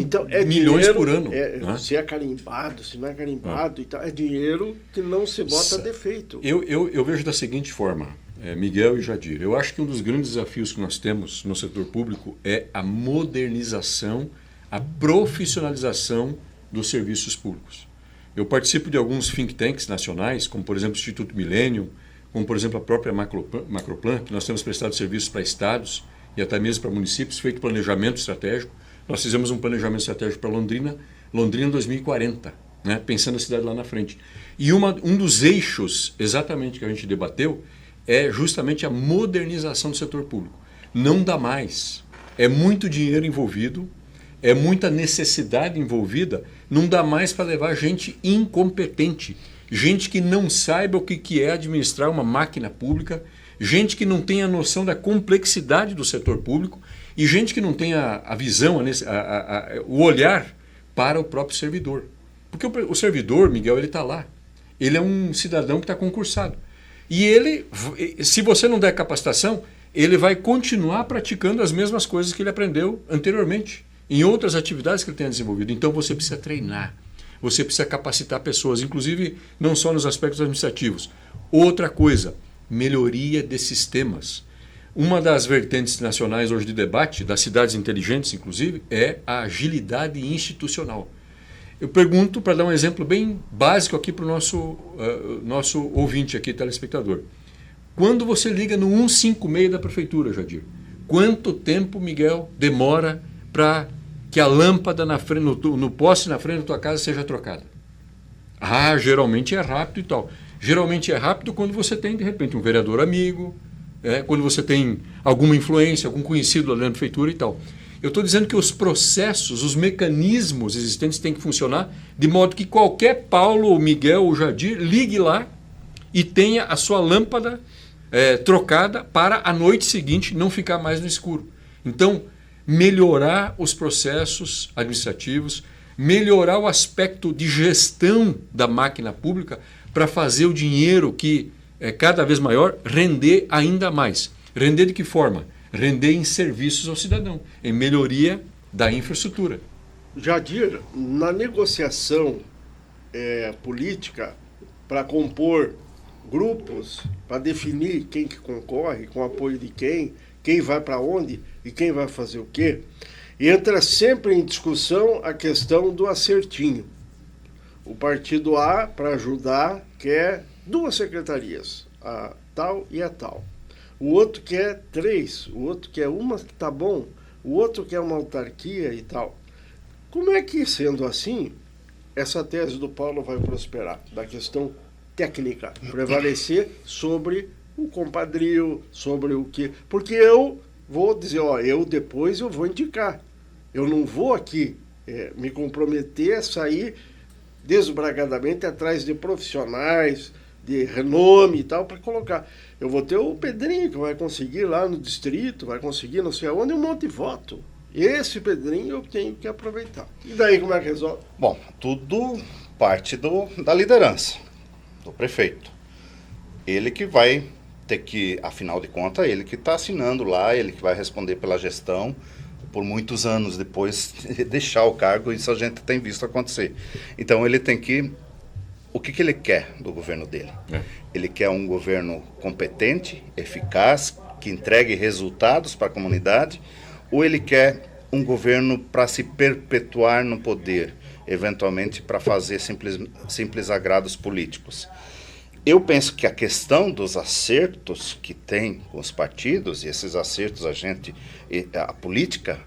milhões dinheiro, por ano. Né? Se é carimbado, se não é carimbado, então é dinheiro que não se bota defeito. Eu vejo da seguinte forma, Miguel e Jadir, eu acho que um dos grandes desafios que nós temos no setor público é a modernização, a profissionalização dos serviços públicos. Eu participo de alguns think tanks nacionais, como por exemplo o Instituto Millennium, como por exemplo a própria Macroplan, que nós temos prestado serviços para estados e até mesmo para municípios, feito planejamento estratégico. Nós fizemos um planejamento estratégico para Londrina 2040, né, pensando a cidade lá na frente. E um dos eixos exatamente que a gente debateu é justamente a modernização do setor público. Não dá mais. É muito dinheiro envolvido, é muita necessidade envolvida, não dá mais para levar gente incompetente, gente que não saiba o que é administrar uma máquina pública, gente que não tem a noção da complexidade do setor público e gente que não tem a visão, o olhar para o próprio servidor. Porque o servidor, Miguel, ele está lá. Ele é um cidadão que está concursado. E ele, se você não der capacitação, ele vai continuar praticando as mesmas coisas que ele aprendeu anteriormente, em outras atividades que ele tenha desenvolvido. Então você precisa treinar, você precisa capacitar pessoas, inclusive não só nos aspectos administrativos. Outra coisa, melhoria de sistemas. Uma das vertentes nacionais hoje de debate, das cidades inteligentes inclusive, é a agilidade institucional. Eu pergunto, para dar um exemplo bem básico aqui para o nosso ouvinte aqui, telespectador. Quando você liga no 156 da prefeitura, Jadir, quanto tempo, Miguel, demora para que a lâmpada no poste na frente da tua casa seja trocada? Ah, geralmente é rápido e tal. Geralmente é rápido quando você tem, de repente, um vereador amigo, quando você tem alguma influência, algum conhecido lá na prefeitura e tal. Eu estou dizendo que os processos, os mecanismos existentes têm que funcionar de modo que qualquer Paulo, ou Miguel ou Jadir ligue lá e tenha a sua lâmpada trocada para a noite seguinte não ficar mais no escuro. Então, melhorar os processos administrativos, melhorar o aspecto de gestão da máquina pública para fazer o dinheiro que é cada vez maior render ainda mais. Render de que forma? Render em serviços ao cidadão, em melhoria da infraestrutura. Jadir, na negociação política para compor grupos, para definir quem que concorre, com apoio de quem vai para onde e quem vai fazer o quê, entra sempre em discussão a questão do acertinho. O partido A, para ajudar, quer 2 secretarias, a tal e a tal. O outro quer 3, o outro quer uma que está bom, o outro quer uma autarquia e tal. Como é que, sendo assim, essa tese do Paulo vai prosperar? Da questão técnica, prevalecer sobre o compadrio, sobre o que... Porque eu vou dizer, depois eu vou indicar. Eu não vou aqui me comprometer a sair desbragadamente atrás de profissionais, de renome e tal, para colocar. Eu vou ter o Pedrinho, que vai conseguir lá no distrito, vai conseguir não sei aonde, um monte de voto. Esse Pedrinho eu tenho que aproveitar. E daí como é que resolve? Bom, tudo parte da liderança, do prefeito. Ele que vai ter que, afinal de contas, ele que está assinando lá, ele que vai responder pela gestão, por muitos anos depois de deixar o cargo, isso a gente tem visto acontecer. Então ele tem que... O que ele quer do governo dele? Ele quer um governo competente, eficaz, que entregue resultados para a comunidade, ou ele quer um governo para se perpetuar no poder, eventualmente para fazer simples agrados políticos? Eu penso que a questão dos acertos que tem com os partidos, e esses acertos a política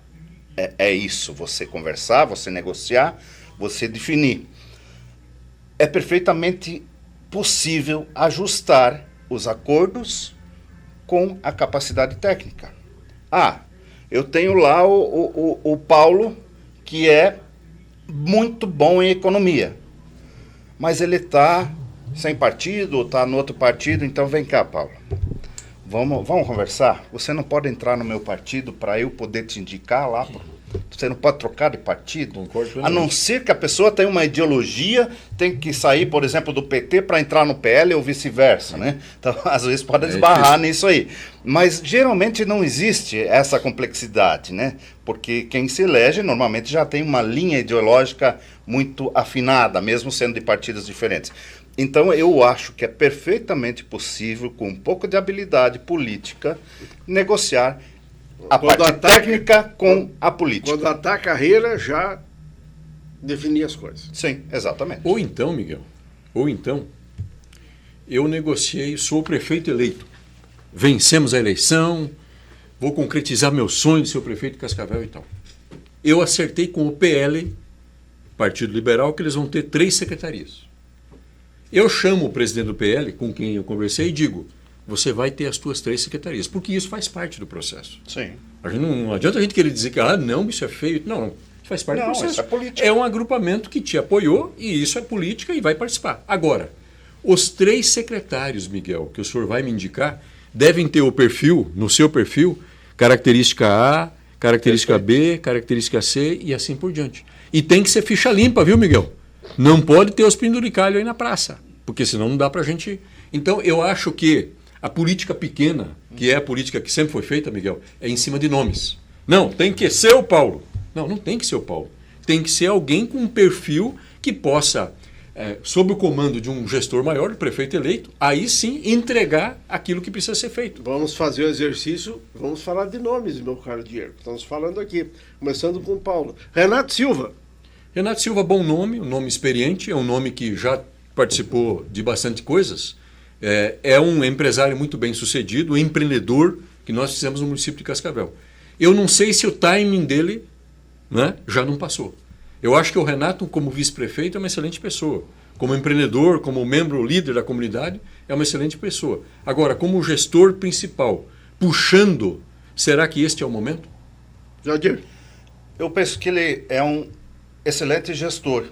é isso, você conversar, você negociar, você definir. É perfeitamente possível ajustar os acordos com a capacidade técnica. Eu tenho lá o Paulo, que é muito bom em economia, mas ele está sem partido, ou está no outro partido, então vem cá, Paulo. Vamos conversar? Você não pode entrar no meu partido para eu poder te indicar lá, pô. Você não pode trocar de partido. Concordo, a não ser que a pessoa tenha uma ideologia, tem que sair, por exemplo, do PT para entrar no PL ou vice-versa, né? Então, às vezes pode esbarrar nisso aí. Mas geralmente não existe essa complexidade, né? Porque quem se elege normalmente já tem uma linha ideológica muito afinada, mesmo sendo de partidos diferentes. Então eu acho que é perfeitamente possível, com um pouco de habilidade política, negociar a parte técnica com a política. Quando ataca a carreira, já definir as coisas. Sim, exatamente. Ou então, Miguel, eu negociei, sou o prefeito eleito. Vencemos a eleição, vou concretizar meu sonho de ser o prefeito de Cascavel e tal. Eu acertei com o PL, Partido Liberal, que eles vão ter 3 secretarias. Eu chamo o presidente do PL, com quem eu conversei, e digo, você vai ter as tuas 3 secretarias, porque isso faz parte do processo. Sim. Não adianta a gente querer dizer que não, isso é feio. Não, isso faz parte do processo. Isso é política. É um agrupamento que te apoiou e isso é política e vai participar. Agora, os 3 secretários, Miguel, que o senhor vai me indicar, devem ter o perfil, no seu perfil, característica A, característica B, característica C e assim por diante. E tem que ser ficha limpa, viu, Miguel? Não pode ter os penduricalhos aí na praça, porque senão não dá pra gente... Então, eu acho que a política pequena, que é a política que sempre foi feita, Miguel, é em cima de nomes. Não, tem que ser o Paulo. Não tem que ser o Paulo. Tem que ser alguém com um perfil que possa, sob o comando de um gestor maior, do prefeito eleito, aí sim entregar aquilo que precisa ser feito. Vamos fazer o exercício, vamos falar de nomes, meu caro Diego. Estamos falando aqui, começando com o Paulo. Renato Silva. Renato Silva, bom nome, um nome experiente, é um nome que já participou de bastante coisas. É um empresário muito bem sucedido, um empreendedor que nós fizemos no município de Cascavel. Eu não sei se o timing dele, né, já não passou. Eu acho que o Renato, como vice-prefeito, é uma excelente pessoa. Como empreendedor, como membro líder da comunidade, é uma excelente pessoa. Agora, como gestor principal, puxando, será que este é o momento? Jadir. Eu penso que ele é um excelente gestor.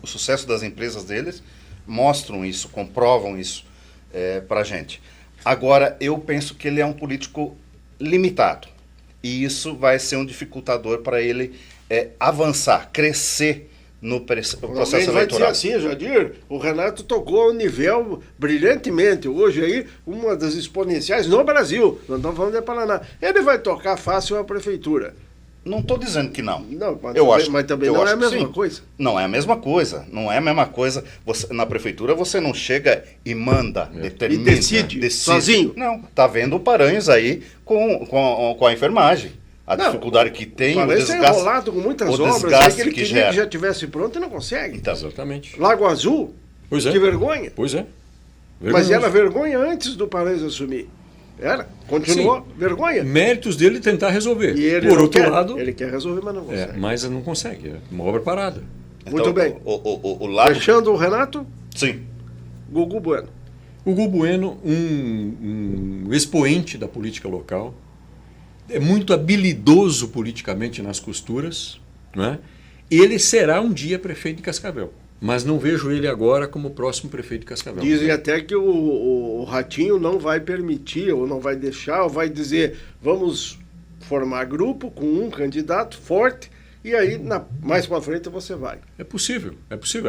O sucesso das empresas deles mostram isso, comprovam isso para a gente. Agora, eu penso que ele é um político limitado. E isso vai ser um dificultador para ele avançar, crescer no processo eleitoral. Vai dizer assim, Jadir, o Renato tocou o nível brilhantemente. Hoje aí, uma das exponenciais no Brasil. Não estamos falando de Paraná. Ele vai tocar fácil a prefeitura. Não estou dizendo que não. Não, mas também não é a mesma coisa. Não é a mesma coisa. Não é a mesma coisa. Na prefeitura você não chega e manda, determina. E decide sozinho. Não, está vendo o Paranhos aí com a enfermagem. A dificuldade que tem, o desgaste. Parece enrolado com muitas obras. Aí que ele queria que já tivesse pronto e não consegue. Então, exatamente. Lago Azul, pois é. Que vergonha. Pois é. Mas era vergonha antes do Paranhos assumir. Era, continuou, sim. Vergonha. Méritos dele tentar resolver. E ele por outro lado, ele quer resolver, mas não consegue. Mas não consegue, é uma obra parada. Muito bem. O Lago... Fechando o Renato? Sim. Gugu Bueno. Gugu Bueno, um expoente da política local, é muito habilidoso politicamente nas costuras, não é? Ele será um dia prefeito de Cascavel. Mas não vejo ele agora como o próximo prefeito de Cascavel. Dizem até que o Ratinho não vai permitir, ou não vai deixar, ou vai dizer, vamos formar grupo com um candidato forte, e aí mais para frente você vai. É possível.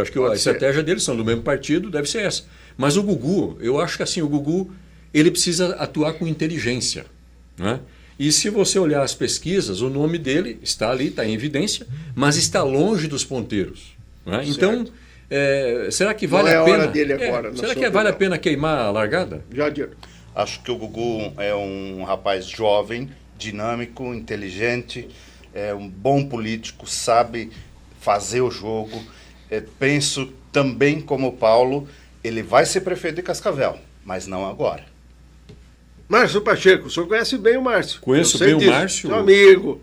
Acho que a estratégia deles são do mesmo partido, deve ser essa. Mas o Gugu, eu acho que assim, o Gugu, ele precisa atuar com inteligência, né? E se você olhar as pesquisas, o nome dele está ali, está em evidência, mas está longe dos ponteiros. Né? Então, será que vale a pena? Hora dele agora, será que vale a pena queimar a largada? Jadir. Acho que o Gugu é um rapaz jovem, dinâmico, inteligente, é um bom político, sabe fazer o jogo. Penso também como o Paulo, ele vai ser prefeito de Cascavel, mas não agora. Márcio Pacheco, o senhor conhece bem o Márcio. Conheço bem o Márcio. Meu amigo,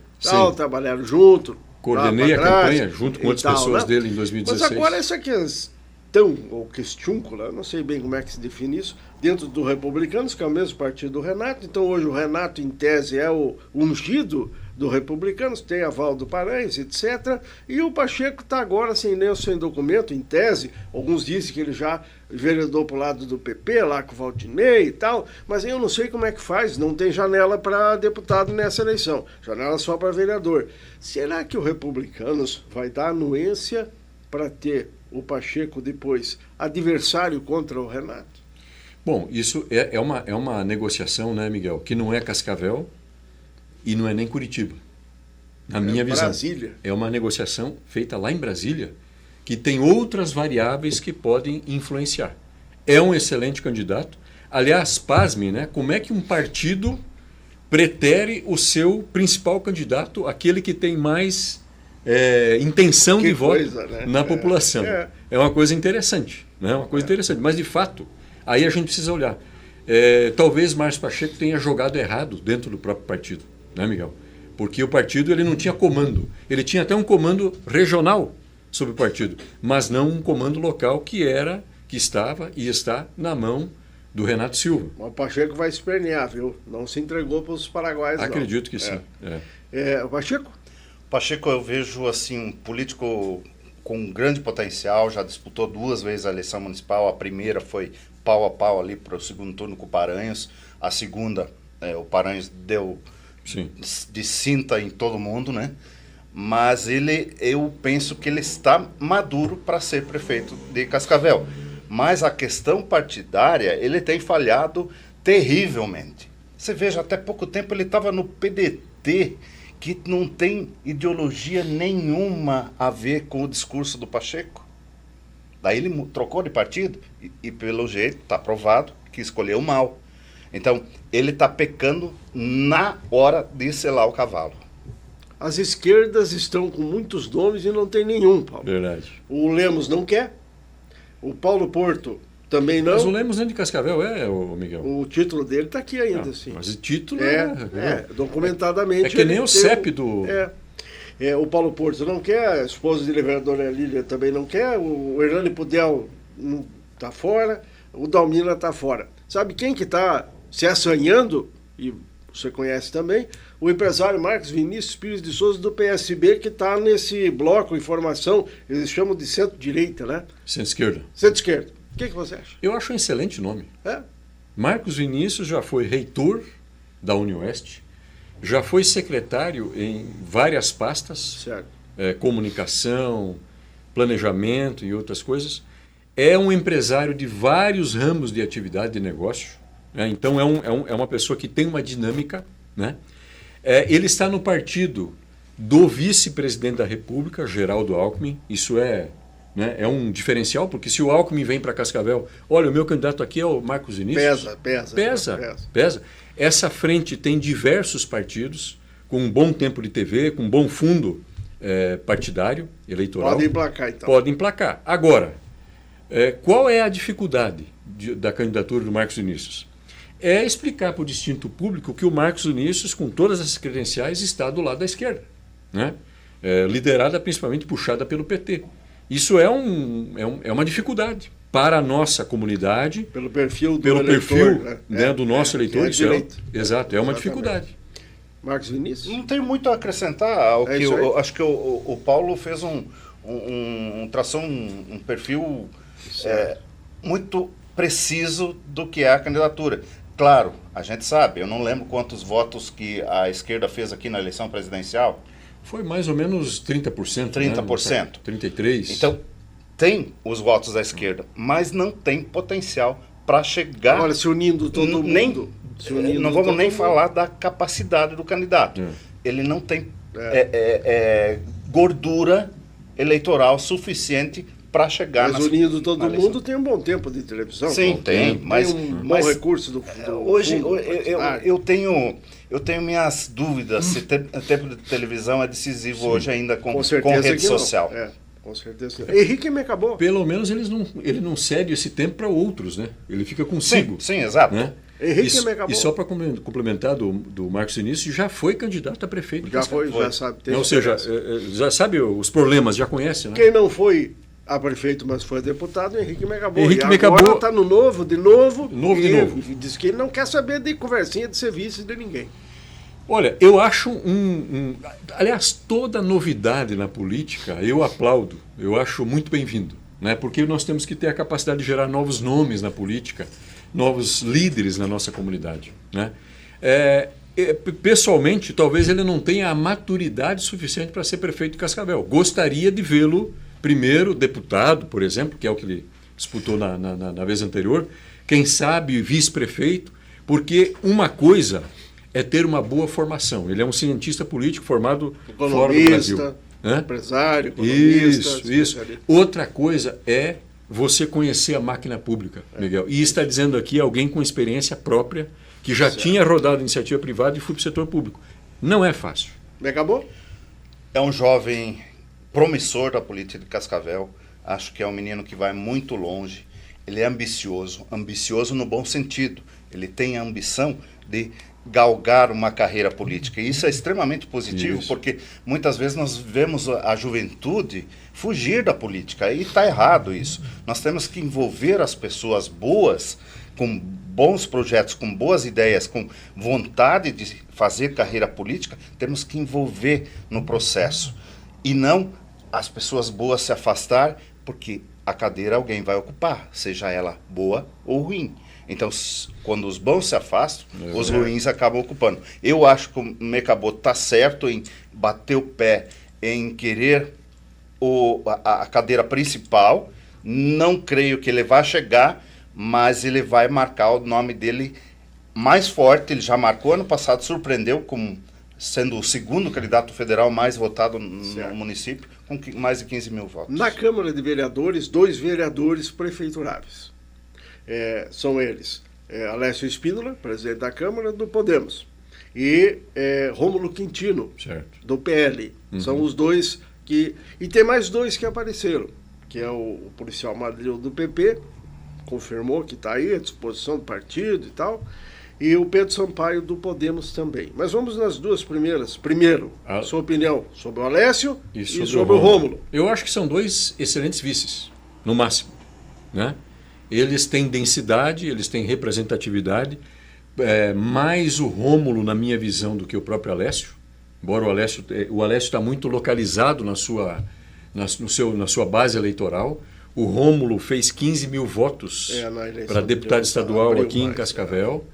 trabalharam junto. Coordenei a campanha junto com outras pessoas dele em 2016. Mas agora essa questão, ou questiúncula, não sei bem como é que se define isso, dentro do Republicanos, que é o mesmo partido do Renato. Então hoje o Renato, em tese, é o ungido do Republicanos, tem aval do Paranhos, etc. E o Pacheco está agora sem nem o seu documento, em tese. Alguns dizem que ele já vereador para o lado do PP, lá com o Valdinei e tal, mas eu não sei como é que faz, não tem janela para deputado nessa eleição, janela só para vereador. Será que o Republicanos vai dar anuência para ter o Pacheco depois adversário contra o Renato? Bom, isso é uma negociação, né, Miguel, que não é Cascavel e não é nem Curitiba. Na minha visão, Brasília. É uma negociação feita lá em Brasília, que tem outras variáveis que podem influenciar. É um excelente candidato. Aliás, pasme, né? Como é que um partido pretere o seu principal candidato, aquele que tem mais intenção de voto na população? É uma coisa interessante, né? Uma coisa interessante. Mas, de fato, aí a gente precisa olhar. Talvez Márcio Pacheco tenha jogado errado dentro do próprio partido, né, Miguel? Porque o partido ele não tinha comando. Ele tinha até um comando regional sobre o partido, mas não um comando local que estava e está na mão do Renato Silva. O Pacheco vai espernear, viu? Não se entregou para os paraguaios, não. Acredito que sim. O Pacheco? Pacheco, eu vejo assim um político com um grande potencial, já disputou 2 vezes a eleição municipal. A primeira foi pau a pau ali para o segundo turno com o Paranhos. A segunda, o Paranhos deu de cinta em todo mundo, né? Mas eu penso que ele está maduro para ser prefeito de Cascavel. Mas a questão partidária, ele tem falhado terrivelmente. Você veja, até pouco tempo ele estava no PDT, que não tem ideologia nenhuma a ver com o discurso do Pacheco. Daí ele trocou de partido e pelo jeito, está provado, que escolheu mal. Então, ele está pecando na hora de selar o cavalo. As esquerdas estão com muitos nomes e não tem nenhum, Paulo. Verdade. O Lemos não quer, o Paulo Porto também não. Mas o Lemos nem de Cascavel o Miguel. O título dele está aqui ainda, sim. Mas o título documentadamente. É que nem o CEP do... o Paulo Porto não quer, a esposa de vereadora Lília também não quer, o Hernani Pudel está fora, o Dalmina está fora. Sabe quem que está se assanhando, e você conhece também, o empresário Marcos Vinícius Pires de Souza do PSB, que está nesse bloco informação, eles chamam de centro-direita, né? Centro-esquerda. Centro-esquerda. O que você acha? Eu acho um excelente nome. É? Marcos Vinícius já foi reitor da Unioeste, já foi secretário em várias pastas, Certo. Comunicação, planejamento e outras coisas. É um empresário de vários ramos de atividade de negócio. Então é uma pessoa que tem uma dinâmica, né? Ele está no partido do vice-presidente da República, Geraldo Alckmin. Isso é um diferencial, porque se o Alckmin vem para Cascavel, olha, o meu candidato aqui é o Marcos Vinícius. Pesa. Essa frente tem diversos partidos, com um bom tempo de TV, com um bom fundo partidário, eleitoral. Pode emplacar, então. Pode emplacar. Agora, qual é a dificuldade da candidatura do Marcos Vinícius? É explicar para o distinto público que o Marcos Vinícius, com todas essas credenciais, está do lado da esquerda, né? Liderada principalmente, puxada pelo PT. Isso é uma dificuldade para a nossa comunidade. Pelo perfil do eleitor, do nosso eleitor. Exato, é uma dificuldade. Marcos Vinícius? Não tenho muito a acrescentar ao que eu acho que o Paulo fez traçou um perfil muito preciso do que é a candidatura. Claro, a gente sabe, eu não lembro quantos votos que a esquerda fez aqui na eleição presidencial. Foi mais ou menos 30%. 30%. Né? 33%. Então, tem os votos da esquerda, mas não tem potencial para chegar... Agora, se unindo todo mundo... Não vamos nem falar da capacidade do candidato. Ele não tem gordura eleitoral suficiente para chegar... Mas unindo todo mundo tem um bom tempo de televisão. Sim, tem. Mas bom recurso do hoje eu tenho minhas dúvidas se tempo de televisão é decisivo hoje ainda com rede social. Com certeza. Henrique me acabou. Pelo menos ele não cede esse tempo para outros, né? Ele fica consigo. Sim, exato. Né? Henrique me acabou. E só para complementar do Marcos Vinícius, já foi candidato a prefeito. Já sabe. Ou seja, já sabe os problemas, já conhece, né? Quem não foi a prefeito, mas foi deputado, Henrique me acabou. Henrique e agora está no Novo, de novo. E diz que ele não quer saber de conversinha de serviço de ninguém. Olha, eu acho aliás, toda novidade na política eu aplaudo, eu acho muito bem-vindo, né? Porque nós temos que ter a capacidade de gerar novos nomes na política, novos líderes na nossa comunidade, né? Pessoalmente, talvez ele não tenha a maturidade suficiente para ser prefeito de Cascavel. Gostaria de vê-lo primeiro deputado, por exemplo, que é o que ele disputou na vez anterior, quem sabe vice-prefeito, porque uma coisa é ter uma boa formação. Ele é um cientista político formado fora do Brasil. Empresário, economista. Isso. Outra coisa é você conhecer a máquina pública, Miguel. E está dizendo aqui alguém com experiência própria, que já tinha rodado iniciativa privada e foi para o setor público. Não é fácil. Me acabou? É um jovem promissor da política de Cascavel. Acho que é um menino que vai muito longe. Ele é ambicioso no bom sentido. Ele tem a ambição de galgar uma carreira política. E isso é extremamente positivo, porque muitas vezes nós vemos a juventude fugir da política. E está errado isso. Nós temos que envolver as pessoas boas com bons projetos, com boas ideias, com vontade de fazer carreira política, temos que envolver no processo. E não as pessoas boas se afastar, porque a cadeira alguém vai ocupar, seja ela boa ou ruim. Então, quando os bons se afastam, os ruins acabam ocupando. Eu acho que o Mecabot está certo em bater o pé, em querer a cadeira principal. Não creio que ele vai chegar, mas ele vai marcar o nome dele mais forte. Ele já marcou ano passado, surpreendeu como sendo o segundo candidato federal mais votado no município, com mais de 15 mil votos. Na Câmara de Vereadores, 2 vereadores prefeituráveis. São eles Alessio Espínola, presidente da Câmara, do Podemos, e Rômulo Quintino, certo, do PL. São os 2 que... E tem mais 2 que apareceram, que é o policial Madril do PP, confirmou que está aí à disposição do partido e tal, e o Pedro Sampaio do Podemos também. Mas vamos nas 2 primeiras. Primeiro, sua opinião sobre o Alessio e sobre o Rômulo. Eu acho que são 2 excelentes vices, no máximo, né? Eles têm densidade, eles têm representatividade, mais o Rômulo, na minha visão, do que o próprio Alessio. Embora o Alessio está muito localizado na sua base eleitoral. O Rômulo fez 15 mil votos para deputado estadual aqui em Cascavel.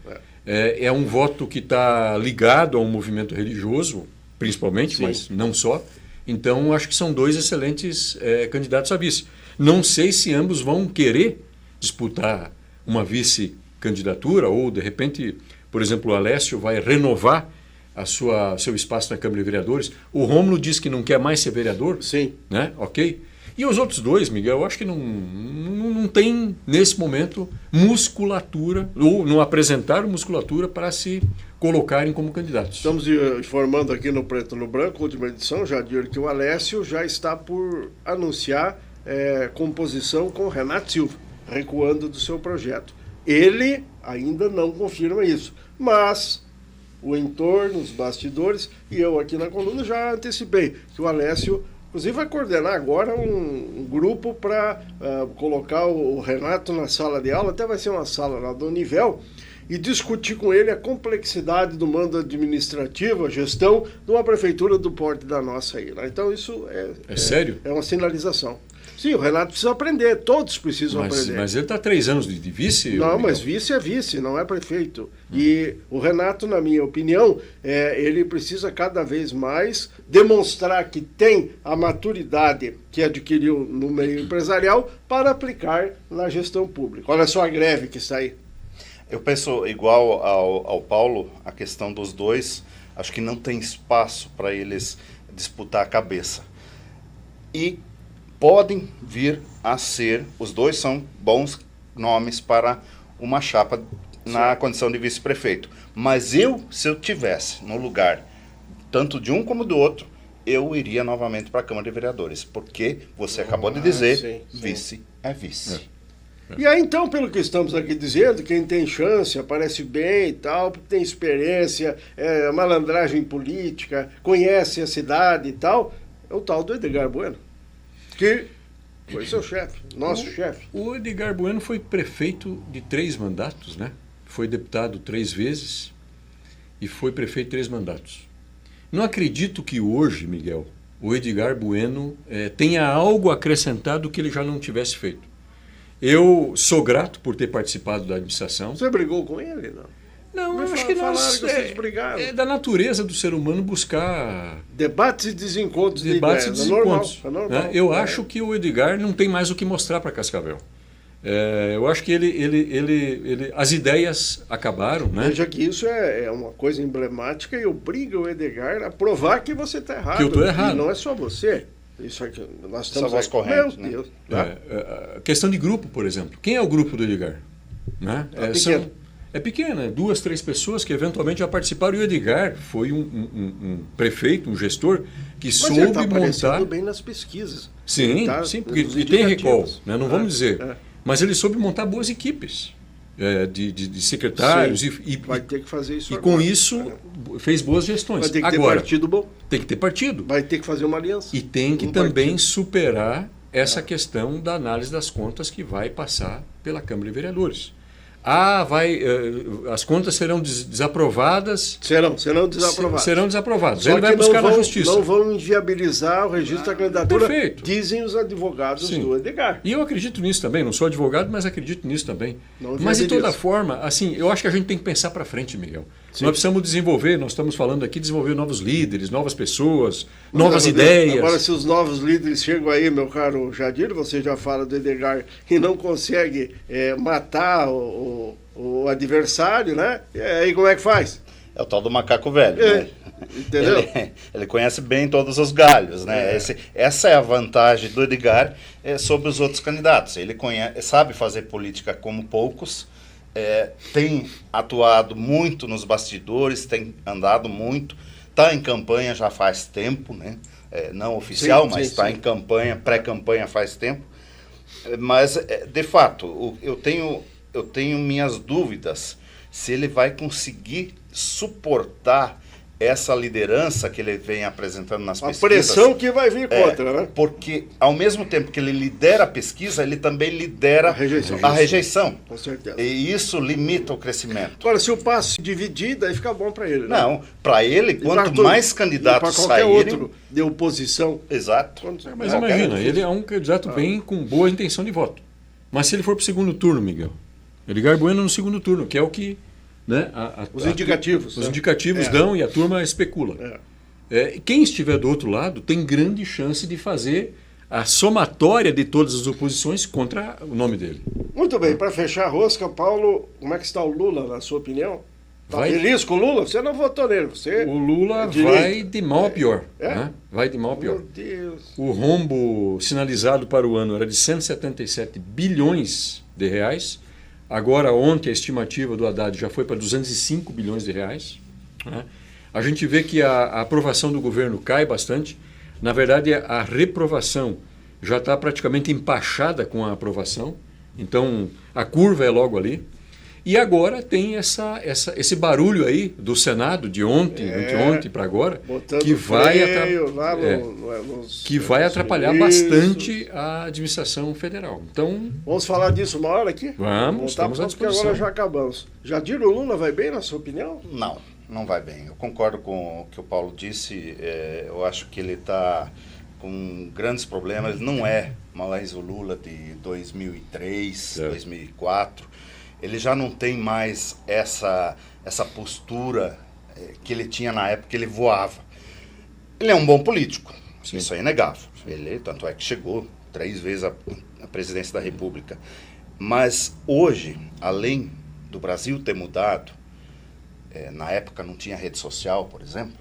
É um voto que está ligado a um movimento religioso, principalmente, sim, mas não só. Então, acho que são 2 excelentes candidatos a vice. Não sei se ambos vão querer disputar uma vice-candidatura ou, de repente, por exemplo, o Alessio vai renovar seu espaço na Câmara de Vereadores. O Rômulo diz que não quer mais ser vereador. Sim. Né? Ok. E os outros 2, Miguel, eu acho que não tem, nesse momento, musculatura, ou não apresentaram musculatura para se colocarem como candidatos. Estamos informando aqui no Preto no Branco, última edição, já de que o Alessio já está por anunciar composição com Renato Silva, recuando do seu projeto. Ele ainda não confirma isso, mas o entorno, os bastidores, e eu aqui na coluna já antecipei que o Alessio, inclusive, vai coordenar agora um grupo para colocar o Renato na sala de aula, até vai ser uma sala lá do Univel, e discutir com ele a complexidade do mando administrativo, a gestão de uma prefeitura do porte da nossa aí. Né? Então isso é sério? É uma sinalização. Sim, o Renato precisa aprender, todos precisam aprender. Mas ele está 3 anos de vice? Não, mas vice é vice, não é prefeito. E o Renato, na minha opinião, ele precisa cada vez mais demonstrar que tem a maturidade que adquiriu no meio empresarial para aplicar na gestão pública. Olha só a greve que está aí. Eu penso igual ao Paulo, a questão dos 2, acho que não tem espaço para eles disputar a cabeça. E podem vir a ser, os 2 são bons nomes para uma chapa na condição de vice-prefeito. Mas se eu tivesse no lugar, tanto de um como do outro, eu iria novamente para a Câmara de Vereadores, porque você acabou de dizer, sim. Vice é vice. E aí, então, pelo que estamos aqui dizendo, quem tem chance, aparece bem e tal, tem experiência, malandragem política, conhece a cidade e tal, é o tal do Edgar Bueno, que foi seu chefe, nosso chefe. O Edgar Bueno foi prefeito de 3 mandatos, né? Foi deputado 3 vezes e foi prefeito 3 mandatos. Não acredito que hoje, Miguel, o Edgar Bueno tenha algo acrescentado que ele já não tivesse feito. Eu sou grato por ter participado da administração. Você brigou com ele, não? Não, eu acho que vocês brigaram. É da natureza do ser humano buscar... Debates e desencontros. Debates e desencontros. É normal. Né? Eu acho que o Edgar não tem mais o que mostrar para Cascavel. Eu acho que as ideias acabaram. Né? Veja que isso é uma coisa emblemática e obriga o Edgar a provar que você está errado. Que eu estou errado. E não é só você. Isso aqui, nós estamos voz corrente, meu Deus. Questão de grupo, por exemplo. Quem é o grupo do Edgar? Né? É pequena, 2, 3 pessoas que eventualmente já participaram. E o Edgar foi um prefeito, um gestor que soube ele tá montar bem nas pesquisas. Sim, sim, porque tem recall, né? Não vamos dizer. Mas ele soube montar boas equipes de secretários. E vai ter que fazer isso e agora. Com isso fez boas gestões. Vai ter que ter partido bom. Tem que ter partido. Vai ter que fazer uma aliança. E tem que também superar essa questão da análise das contas que vai passar pela Câmara de Vereadores. as contas serão desaprovadas. Serão desaprovadas. Serão desaprovadas. Só Ele vai que buscar na justiça. Não vão inviabilizar o registro da candidatura, perfeito. dizem os advogados do Edgar. E eu acredito nisso também, não sou advogado, mas acredito nisso também. Não mas de toda isso. forma, assim, eu acho que a gente tem que pensar para frente, Miguel. Sim. Nós precisamos desenvolver, nós estamos falando aqui, desenvolver novos líderes, novas pessoas, novas ideias. Agora, se os novos líderes chegam aí, meu caro Jadir, você já fala do Edgar e não consegue matar o adversário, né? E aí como é que faz? É o tal do macaco velho, né? Entendeu? Ele conhece bem todos os galhos, né? Essa é a vantagem do Edgar sobre os outros candidatos. Ele sabe fazer política como poucos, tem atuado muito nos bastidores, tem andado muito, está em campanha já faz tempo, né? Não oficial, mas está em campanha, pré-campanha faz tempo. Mas, de fato, eu tenho minhas dúvidas se ele vai conseguir suportar essa liderança que ele vem apresentando nas pesquisas. A pressão que vai vir contra, né? Porque, ao mesmo tempo que ele lidera a pesquisa, ele também lidera a rejeição. Com certeza. E isso limita o crescimento. Agora, se o passo se dividir, daí fica bom para ele, né? Não, para ele, quanto mais candidatos qualquer saírem... outro de oposição. Exato. Mas imagina, ele é um candidato bem com boa intenção de voto. Mas se ele for para o segundo turno, Miguel, Edgar Bueno no segundo turno, que é o que... Né, os indicativos. Os indicativos dão e a turma especula. Quem estiver do outro lado tem grande chance de fazer a somatória de todas as oposições contra o nome dele. Muito bem, para fechar a rosca, Paulo, como é que está o Lula, na sua opinião? Está feliz com o Lula? Você não votou nele, você... O Lula vai de mal a pior. Né? Vai de mal a pior. Meu Deus. O rombo sinalizado para o ano era de 177 bilhões de reais. Agora, ontem, a estimativa do Haddad já foi para 205 bilhões de reais. Né? A gente vê que a aprovação do governo cai bastante. Na verdade, a reprovação já está praticamente empachada com a aprovação. Então, a curva é logo ali. E agora tem esse barulho aí do Senado, de ontem para agora, que vai atrapalhar bastante a administração federal. Então, vamos falar disso uma hora aqui? Vamos, estamos à disposição. Porque agora já acabamos. Jadir, o Lula vai bem, na sua opinião? Não vai bem. Eu concordo com o que o Paulo disse. Eu acho que ele está com grandes problemas. Ele não é mais o Lula de 2003, 2004. Ele já não tem mais essa postura que ele tinha na época que ele voava. Ele é um bom político, isso é inegável. Ele, tanto é que chegou 3 vezes à presidência da República. Mas hoje, além do Brasil ter mudado, na época não tinha rede social, por exemplo,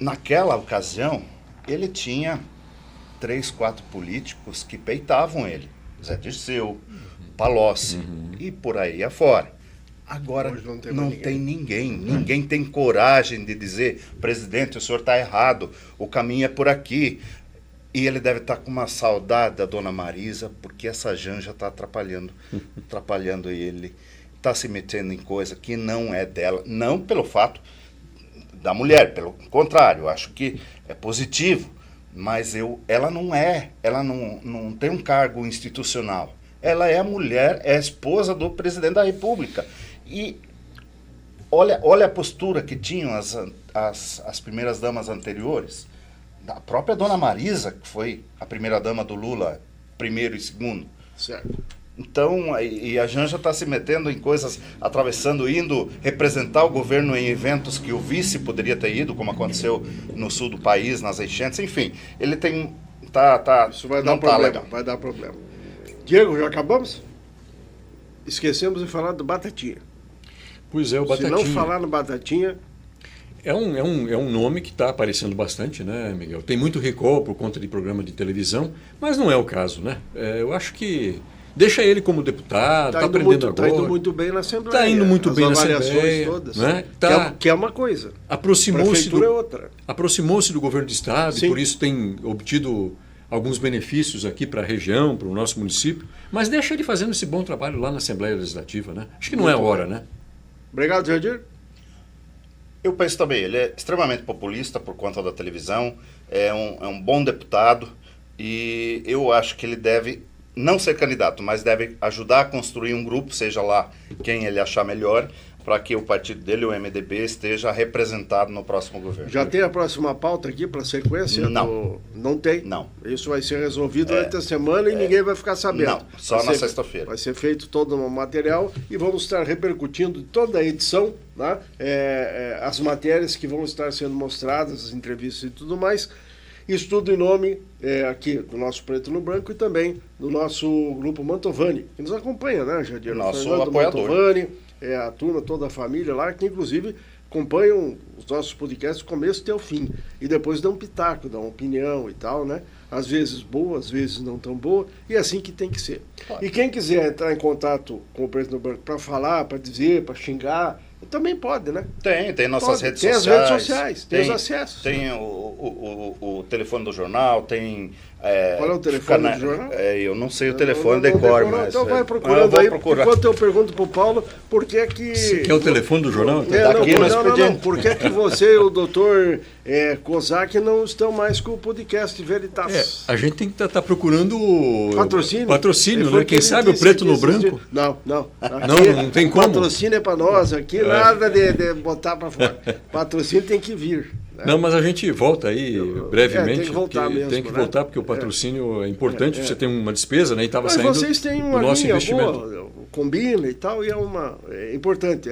naquela ocasião ele tinha 3, 4 políticos que peitavam ele. Zé Dirceu, Palocci e por aí afora. Agora não tem ninguém. Ninguém tem coragem de dizer: presidente, o senhor está errado, o caminho é por aqui. E ele deve estar com uma saudade da dona Marisa, porque essa Janja está atrapalhando ele, está se metendo em coisa que não é dela, não pelo fato da mulher, pelo contrário, eu acho que é positivo, mas ela não tem um cargo institucional. Ela é a mulher, é a esposa do presidente da República. E olha a postura que tinham as primeiras damas anteriores. Da própria dona Marisa, que foi a primeira dama do Lula, primeiro e segundo. Certo. Então, e a Janja está se metendo em coisas, indo representar o governo em eventos que o vice poderia ter ido, como aconteceu no sul do país, nas enchentes. Enfim, ele tem... Isso vai dar problema, vai dar problema. Diego, já acabamos? Esquecemos de falar do Batatinha. Pois é, o Batatinha. Se não falar no Batatinha... É um nome que está aparecendo bastante, né, Miguel? Tem muito recall por conta de programa de televisão, mas não é o caso, né? Eu acho que deixa ele como deputado, está aprendendo agora. Está indo muito bem na Assembleia. Está indo muito bem na Assembleia. Todas, né? Que é uma coisa. Aproximou-se é outra. Aproximou-se do governo do Estado. Sim. E por isso tem obtido alguns benefícios aqui para a região, para o nosso município. Mas deixa ele fazendo esse bom trabalho lá na Assembleia Legislativa, né? Acho que não é a hora, né? Obrigado, Jadir. Eu penso também, ele é extremamente populista por conta da televisão, é um bom deputado e eu acho que ele deve, não ser candidato, mas deve ajudar a construir um grupo, seja lá quem ele achar melhor, para que o partido dele, o MDB, esteja representado no próximo governo. Já tem a próxima pauta aqui para sequência? Não. Não tem? Não. Isso vai ser resolvido durante a semana e ninguém vai ficar sabendo. Não, só na sexta-feira. Vai ser feito todo o material e vamos estar repercutindo toda a edição, né? As matérias que vão estar sendo mostradas, as entrevistas e tudo mais. Isso tudo em nome aqui do nosso Preto no Branco e também do nosso grupo Mantovani, que nos acompanha, né, Jadir? Nosso Fernando apoiador. Mantovani, a turma, toda a família lá, que inclusive acompanham os nossos podcasts do começo até o fim. E depois dão um pitaco, dão uma opinião e tal, né? Às vezes boa, às vezes não tão boa, e é assim que tem que ser. Claro. E quem quiser entrar em contato com o Preto no Branco para falar, para dizer, para xingar, também pode, né? Tem nossas redes tem sociais. Tem as redes sociais, tem os acessos. Tem o telefone do jornal, tem... Qual é o telefone do jornal? Eu não sei o telefone de cor, mas... Então vai procurando aí, enquanto eu pergunto pro Paulo, por que que... Você quer o telefone do jornal? Não, por que que você e o doutor Kozak não estão mais com o podcast Veritas? A gente tem que estar procurando Patrocínio, né? Quem sabe o Preto no Branco? Não. Não tem como. Patrocínio é para nós, aqui nada de botar para fora. Patrocínio tem que vir. Né? Não, mas a gente volta aí brevemente. Tem que voltar mesmo. Tem que voltar porque o patrocínio é importante, você tem uma despesa, né? E estava saindo vocês têm uma do nosso linha investimento. Boa, combina e tal, e é importante.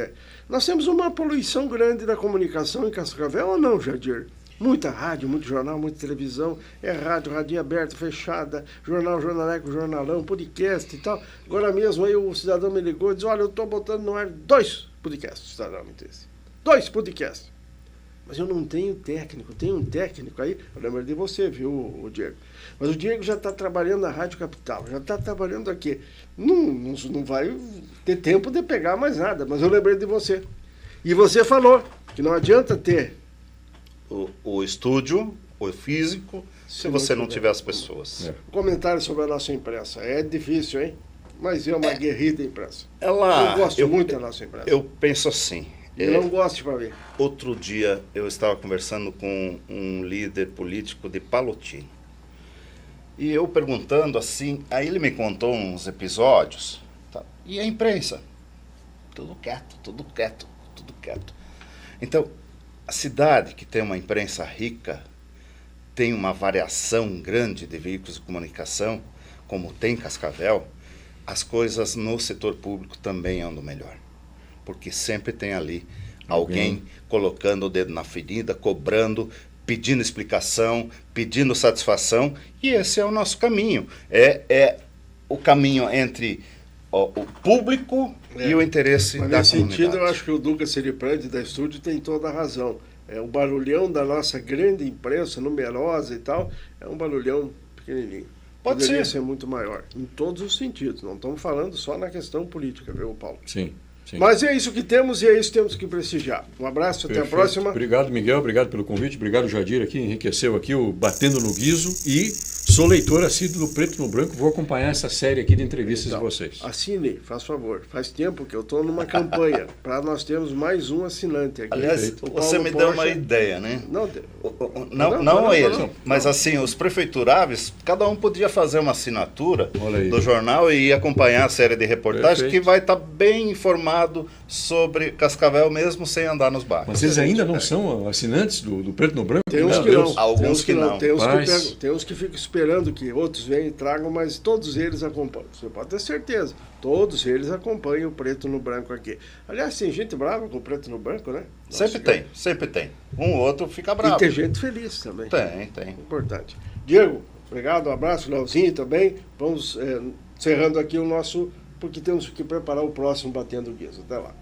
Nós temos uma poluição grande da comunicação em Cascavel ou não, Jadir? Muita rádio, muito jornal, muita televisão, radinho aberta, fechada, jornaleco, jornalão, podcast e tal. Agora mesmo aí o cidadão me ligou e disse, olha, eu estou botando no ar 2 podcasts, cidadão me disse. 2 podcasts. Mas eu não tenho técnico, tem um técnico aí, eu lembro de você, viu, o Diego? Mas o Diego já está trabalhando na Rádio Capital, já está trabalhando aqui. Não vai ter tempo de pegar mais nada, mas eu lembrei de você. E você falou que não adianta ter o estúdio, o físico, se você não tiver as pessoas. Comentário sobre a nossa imprensa. É difícil, hein? Mas é uma guerrida imprensa. Eu gosto muito da nossa imprensa. Eu penso assim. Eu não gosto para ver. Outro dia eu estava conversando com um líder político de Palotim. E eu perguntando assim, aí ele me contou uns episódios. Tá, e a imprensa? Tudo quieto. Então, a cidade que tem uma imprensa rica, tem uma variação grande de veículos de comunicação, como tem Cascavel, as coisas no setor público também andam melhor. Porque sempre tem ali alguém colocando o dedo na ferida, cobrando, pedindo explicação, pedindo satisfação, e esse é o nosso caminho. É o caminho entre o público e o interesse da comunidade. Nesse sentido, eu acho que o Duca Siriprandi da Estúdio tem toda a razão. O barulhão da nossa grande imprensa, numerosa e tal, é um barulhão pequenininho. Poderia ser muito maior, em todos os sentidos. Não estamos falando só na questão política, viu, Paulo? Sim. Mas é isso que temos e é isso que temos que prestigiar. Um abraço, até a próxima. Obrigado, Miguel, obrigado pelo convite, obrigado, Jadir, aqui, enriqueceu aqui o Batendo no Guizo e sou leitor assíduo do Preto no Branco, vou acompanhar essa série aqui de entrevistas de vocês. Assine, faz favor. Faz tempo que eu estou numa campanha para nós termos mais um assinante aqui. Aliás, você me deu uma ideia, né? Não ele, mas assim, os prefeituráveis, cada um podia fazer uma assinatura do jornal e ir acompanhar a série de reportagens que vai estar bem informado sobre Cascavel mesmo sem andar nos bairros. Mas vocês ainda não são assinantes do Preto no Branco? Tem uns que não. Alguns que não. Tem uns que ficam esperando que outros venham e tragam, mas todos eles acompanham. Você pode ter certeza. Todos eles acompanham o Preto no Branco aqui. Aliás, tem gente brava com o Preto no Branco, né? Sempre tem. Um ou outro fica bravo. E tem gente feliz também. Tem. Importante. Diego, obrigado, um abraço, Leozinho também. Vamos encerrando aqui o nosso, porque temos que preparar o próximo Batendo Guizo. Até lá.